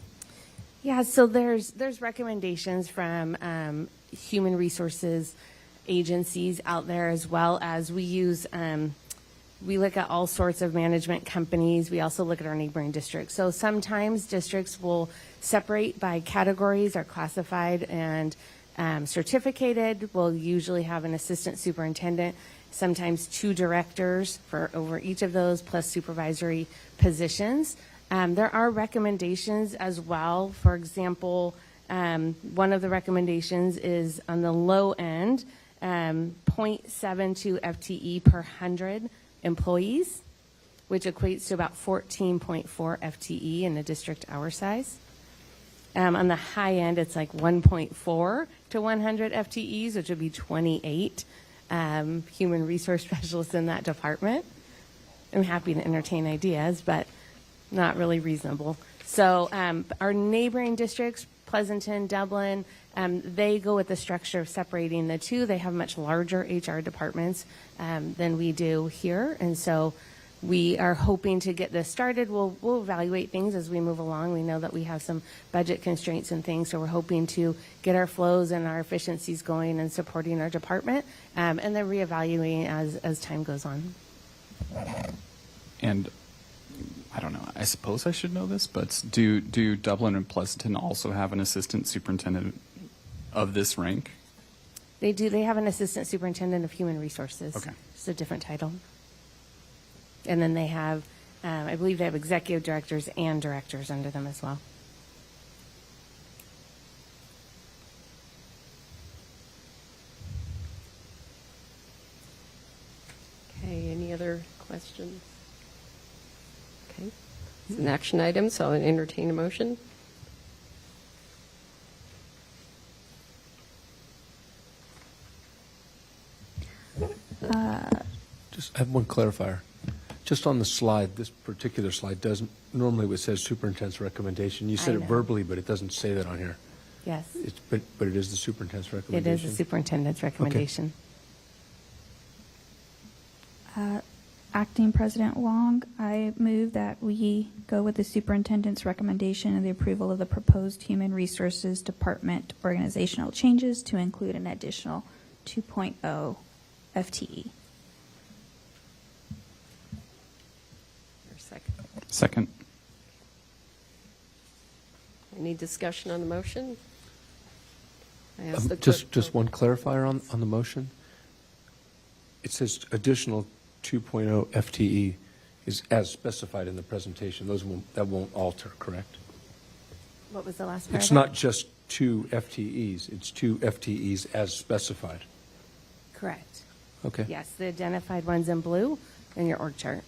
Yeah, so there's recommendations from Human Resources agencies out there, as well as we look at all sorts of management companies. We also look at our neighboring districts. So sometimes districts will separate by categories, are classified and certificated. We'll usually have an assistant superintendent, sometimes 2 directors for over each of those, plus supervisory positions. There are recommendations as well. For example, one of the recommendations is on the low end, 0.72 FTE per 100 employees, which equates to about 14.4 FTE in the district hour size. On the high end, it's like 1.4 to 100 FTEs, which would be 28 human resource specialists in that department. I'm happy to entertain ideas, but not really reasonable. So our neighboring districts, Pleasanton, Dublin, they go with the structure of separating the two. They have much larger HR departments than we do here. And so we are hoping to get this started. We'll evaluate things as we move along. We know that we have some budget constraints and things, so we're hoping to get our flows and our efficiencies going and supporting our department, and then reevaluating as time goes on. And I don't know, I suppose I should know this, but do Dublin and Pleasanton also have an assistant superintendent of this rank? They do. They have an assistant superintendent of human resources. Okay. It's a different title. And then they have, I believe they have executive directors and directors under them as well. Okay, any other questions? Okay, it's an action item, so I'll entertain a motion. I have one clarifier. Just on the slide, this particular slide doesn't, normally it says superintendent's recommendation. You said I it know. verbally, but it doesn't say that on here. Yes. But it is the superintendent's It recommendation? is the superintendent's recommendation. Acting President Wong, I move that we go with the superintendent's recommendation of the approval of the proposed Human Resources Department organizational changes to include an additional 2.0 FTE. Or second. Second. Any discussion on the motion? I ask the clerk- Just one clarifier on the motion. It says additional 2.0 FTE is as specified in the presentation. That won't alter, correct? What was the last paragraph? It's not just 2 FTEs, it's 2 FTEs as specified. Correct. Okay. Yes, the identified ones in blue in your org chart.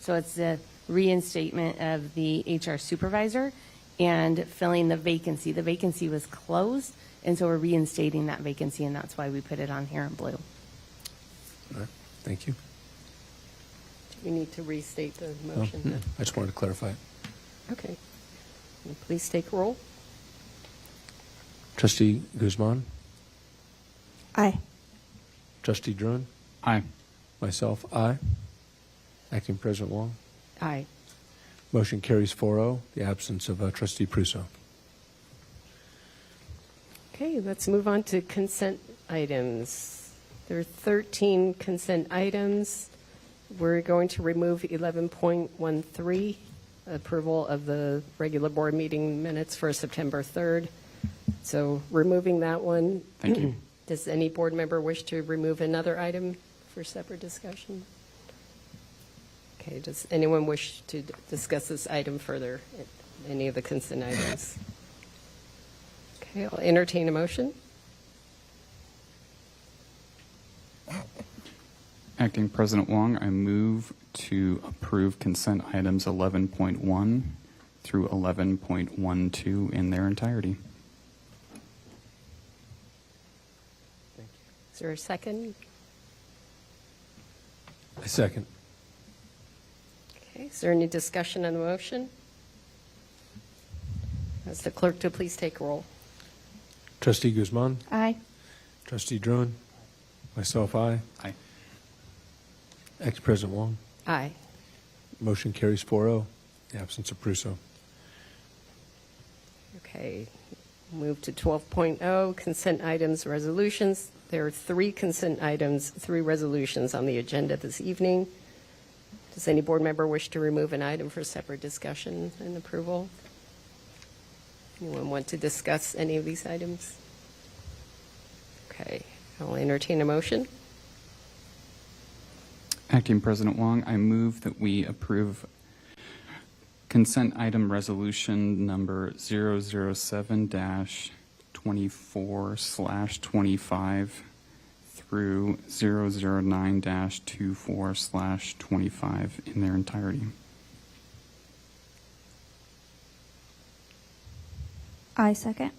So it's the reinstatement of the HR supervisor and filling the vacancy. The vacancy was closed, and so we're reinstating that vacancy, and that's why we put it on here in blue. All right. Thank you. We need to restate the motion. No, I just wanted to clarify it. Okay. Please take roll. Trustee Guzman? Aye. Trustee Druin? Aye. Myself, aye. Acting President Wong? Aye. Motion carries 4-0, the absence of Trustee Pruso. Okay, let's move on to consent items. There are 13 consent items. We're going to remove 11.13, approval of the regular board meeting minutes for September 3rd. So removing that one. Thank you. Does any board member wish to remove another item for separate discussion? Okay, does anyone wish to discuss this item further, any of the consent items? Okay, I'll entertain a motion. Acting President Wong, I move to approve consent items 11.1 through 11.12 in their entirety. Is there a second? I second. Okay, is there any discussion on the motion? Ask the clerk to please take roll. Trustee Guzman? Aye. Trustee Druin? Myself, aye. Aye. Acting President Wong? Aye. Motion carries 4-0, the absence of Pruso. Okay, move to 12.0, consent items, resolutions. There are 3 consent items, 3 resolutions on the agenda this evening. Does any board member wish to remove an item for separate discussion and approval? Anyone want to discuss any of these items? Okay, I'll entertain a motion. Acting President Wong, I move that we approve consent item resolution number 007-24/25 through 009-24/25 in their entirety. I second.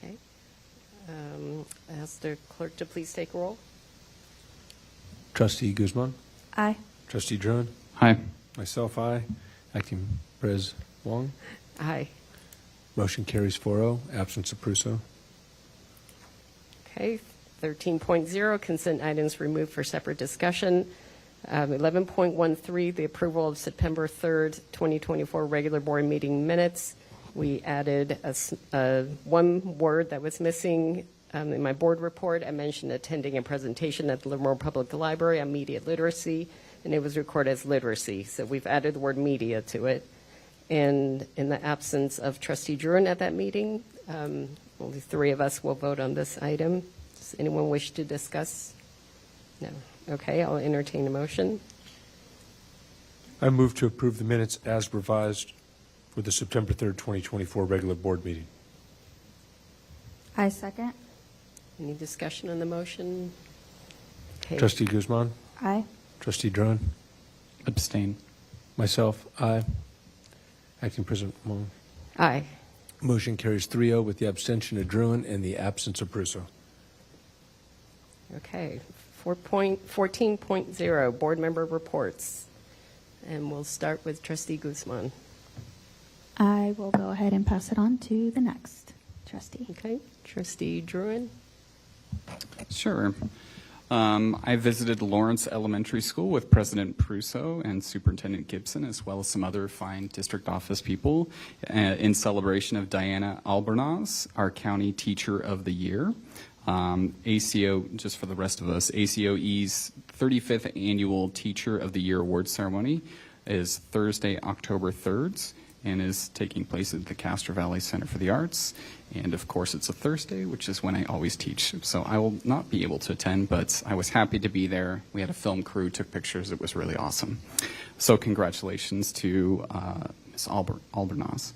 Okay. Ask the clerk to please take roll. Trustee Guzman? Aye. Trustee Druin? Aye. Myself, aye. Acting Pres Wong? Aye. Motion carries 4-0. Absence of Pruso. Okay, 13.0, consent items removed for separate discussion. 11.13, the approval of September 3rd, 2024 regular board meeting minutes. We added one word that was missing in my board report. I mentioned attending a presentation at the Livermore Public Library on media literacy, and it was recorded as literacy. So we've added the word media to it. And in the absence of Trustee Druin at that meeting, only 3 of us will vote on this item. Does anyone wish to discuss? No. Okay, I'll entertain a motion. I move to approve the minutes as revised for the September 3rd, 2024 regular board meeting. I second. Any discussion on the motion? Okay. Trustee Guzman? Aye. Trustee Druin? Abstain. Myself, aye. Acting President Wong? Aye. Motion carries 3-0 with the abstention of Druin and the absence of Pruso. Okay, 14.0, board member reports. And we'll start with Trustee Guzman. I will go ahead and pass it on to the next trustee. Okay, Trustee Druin. Sure. I visited Lawrence Elementary School with President Pruso and Superintendent Gibson, as well as some other fine district office people, in celebration of Diana Albornoz, our County Teacher of the Year. ACO, just for the rest of us, ACOE's 35th Annual Teacher of the Year Award Ceremony is Thursday, October 3rd, and is taking place at the Castro Valley Center for the Arts. And of course, it's a Thursday, which is when I always teach. So I will not be able to attend, but I was happy to be there. We had a film crew, took pictures. It was really awesome. So congratulations to Ms. Albornoz.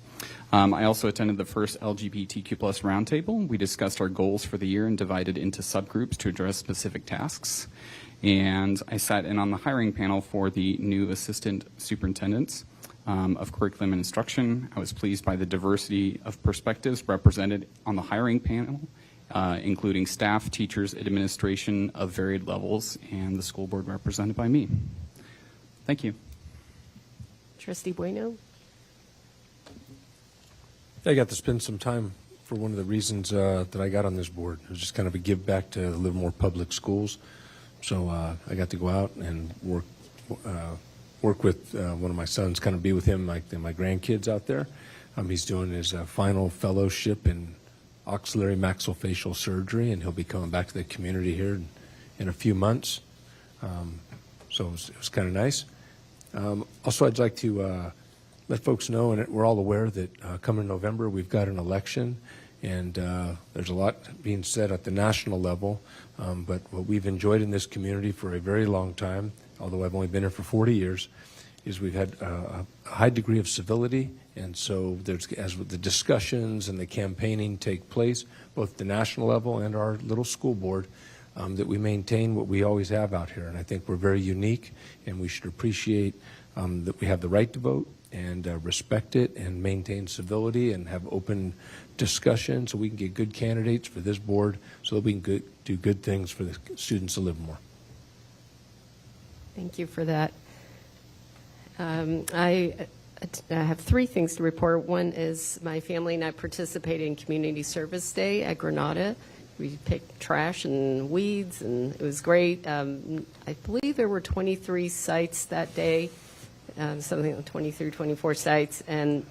I also attended the first LGBTQ+ roundtable. We discussed our goals for the year and divided into subgroups to address specific tasks. And I sat in on the hiring panel for the new assistant superintendents of curriculum and instruction. I was pleased by the diversity of perspectives represented on the hiring panel, including staff, teachers, administration of varied levels, and the school board represented by me. Thank you. Trustee Bueno. I got to spend some time for one of the reasons that I got on this board. It was just kind of a give back to the Livermore Public Schools. So I got to go out and work with one of my sons, kind of be with him, like my grandkids out there. He's doing his final fellowship in auxiliary maxillofacial surgery, and he'll be coming back to the community here in a few months. So it was kind of nice. Also, I'd like to let folks know, and we're all aware that coming November, we've got an election, and there's a lot being said at the national level. But what we've enjoyed in this community for a very long time, although I've only been here for 40 years, is we've had a high degree of civility. And so as the discussions and the campaigning take place, both at the national level and our little school board, that we maintain what we always have out here. And I think we're very unique, and we should appreciate that we have the right to vote and respect it and maintain civility and have open discussion so we can get good candidates for this board so that we can do good things for the students of Livermore. Thank you for that. I have 3 things to report. One is my family and I participated in Community Service Day at Granada. We picked trash and weeds, and it was great. I believe there were 23 sites that day, something like 23, 24 sites, and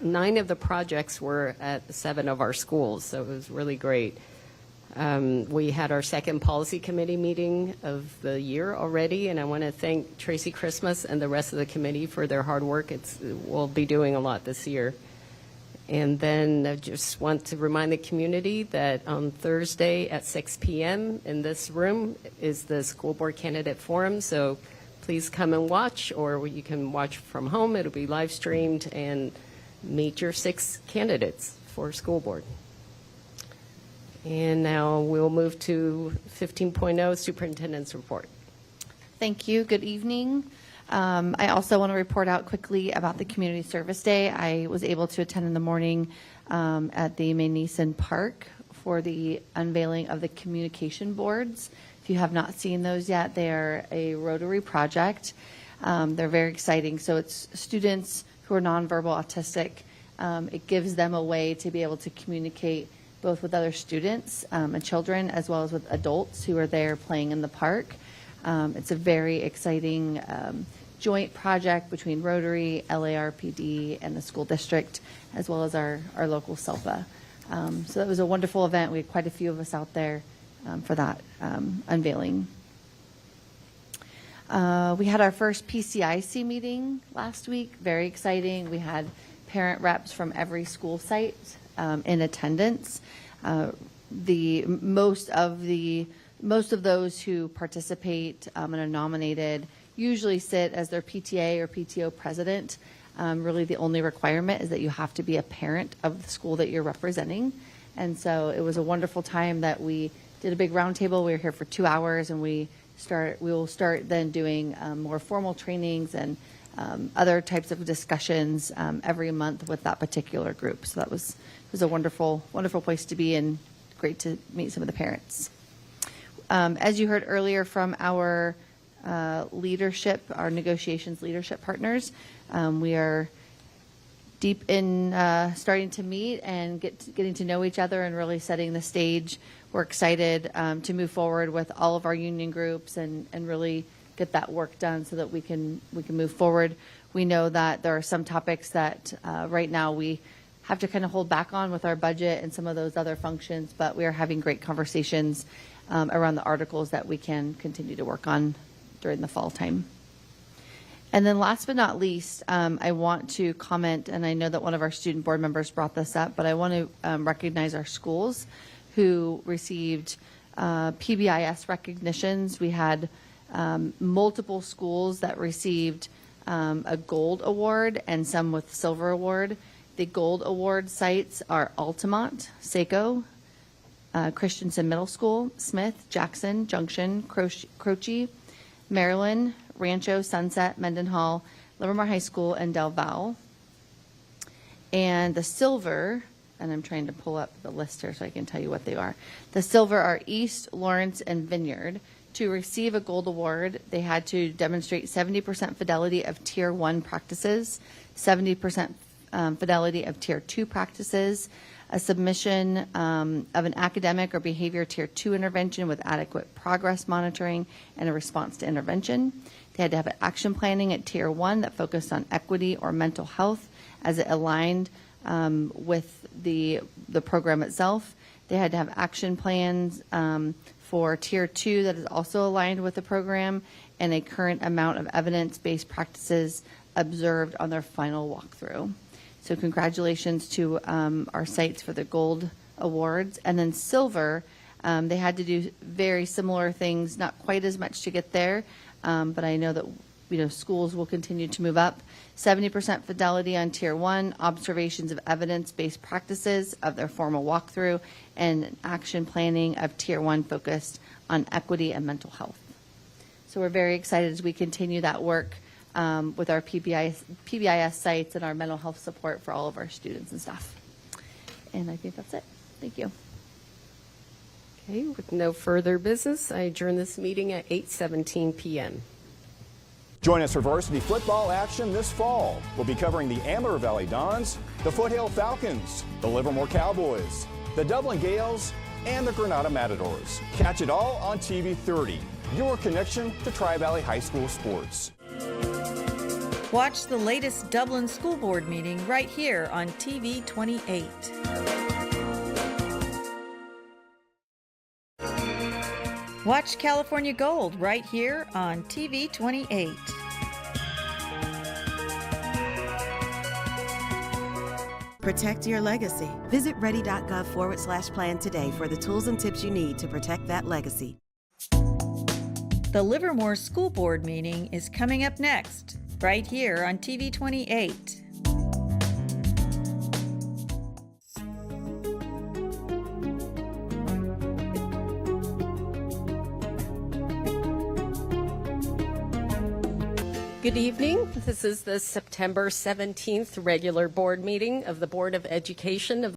9 of the projects were at 7 of our schools, so it was really great. We had our second policy committee meeting of the year already, and I want to thank Tracy Christmas and the rest of the committee for their hard work. We'll be doing a lot this year. And then I just want to remind the community that on Thursday at 6 p.m. in this room is the School Board Candidate Forum, so please come and watch, or you can watch from home. It'll be live streamed, and meet your 6 candidates for school board. And now we'll move to 15.0, Superintendent's Report. Thank you. Good evening. I also want to report out quickly about the Community Service Day. I was able to attend in the morning at the Mason Park for the unveiling of the communication boards. If you have not seen those yet, they are a Rotary project. They're very exciting. So it's students who are nonverbal autistic. It gives them a way to be able to communicate both with other students and children, as well as with adults who are there playing in the park. It's a very exciting joint project between Rotary, LARPD, and the school district, as well as our local SELPA. So that was a wonderful event. We had quite a few of us out there for that unveiling. We had our first PCIC meeting last week. Very exciting. We had parent reps from every school site in attendance. Most of those who participate and are nominated usually sit as their PTA or PTO president. Really, the only requirement is that you have to be a parent of the school that you're representing. And so it was a wonderful time that we did a big roundtable. We were here for 2 hours, and we will start then doing more formal trainings and other types of discussions every month with that particular group. So it was a wonderful, wonderful place to be, and great to meet some of the parents. As you heard earlier from our leadership, our negotiations leadership partners, we are deep in starting to meet and getting to know each other and really setting the stage. We're excited to move forward with all of our union groups and really get that work done so that we can move forward. We know that there are some topics that right now we have to kind of hold back on with our budget and some of those other functions, but we are having great conversations around the articles that we can continue to work on during the fall time. And then last but not least, I want to comment, and I know that one of our student board members brought this up, but I want to recognize our schools who received PBIS recognitions. We had multiple schools that received a gold award and some with silver award. The gold award sites are Altamont, Saco, Christensen Middle School, Smith, Jackson, Junction, Croce, Maryland, Rancho, Sunset, Mendenhall, Livermore High School, and Del Valle. And the silver, and I'm trying to pull up the list here so I can tell you what they are. The silver are East, Lawrence, and Vineyard. To receive a gold award, they had to demonstrate 70% fidelity of Tier 1 practices, 70% fidelity of Tier 2 practices, a submission of an academic or behavior Tier 2 intervention with adequate progress monitoring and a response to intervention. They had to have an action planning at Tier 1 that focused on equity or mental health as it aligned with the program itself. They had to have action plans for Tier 2 that is also aligned with the program, and a current amount of evidence-based practices observed on their final walkthrough. So congratulations to our sites for the gold awards. And then silver, they had to do very similar things, not quite as much to get there, but I know that schools will continue to move up. 70% fidelity on Tier 1, observations of evidence-based practices of their formal walkthrough, and action planning of Tier 1 focused on equity and mental health. So we're very excited as we continue that work with our PBIS sites and our mental health support for all of our students and staff. And I think that's it. Thank you. Okay, with no further business, I adjourn this meeting at 8:17 p.m. Join us for varsity football action this fall. We'll be covering the Amateur Valley Dons, the Foothill Falcons, the Livermore Cowboys, the Dublin Gales, and the Granada Matadors. Catch it all on TV 30, your connection to Tri-Valley High School sports. Watch the latest Dublin School Board meeting right here on TV 28. Watch California Gold right here on TV 28. Protect your legacy. Visit ready.gov/plan today for the tools and tips you need to protect that legacy. The Livermore School Board meeting is coming up next, right here on TV 28. Good evening. This is the September 17th regular board meeting of the Board of Education of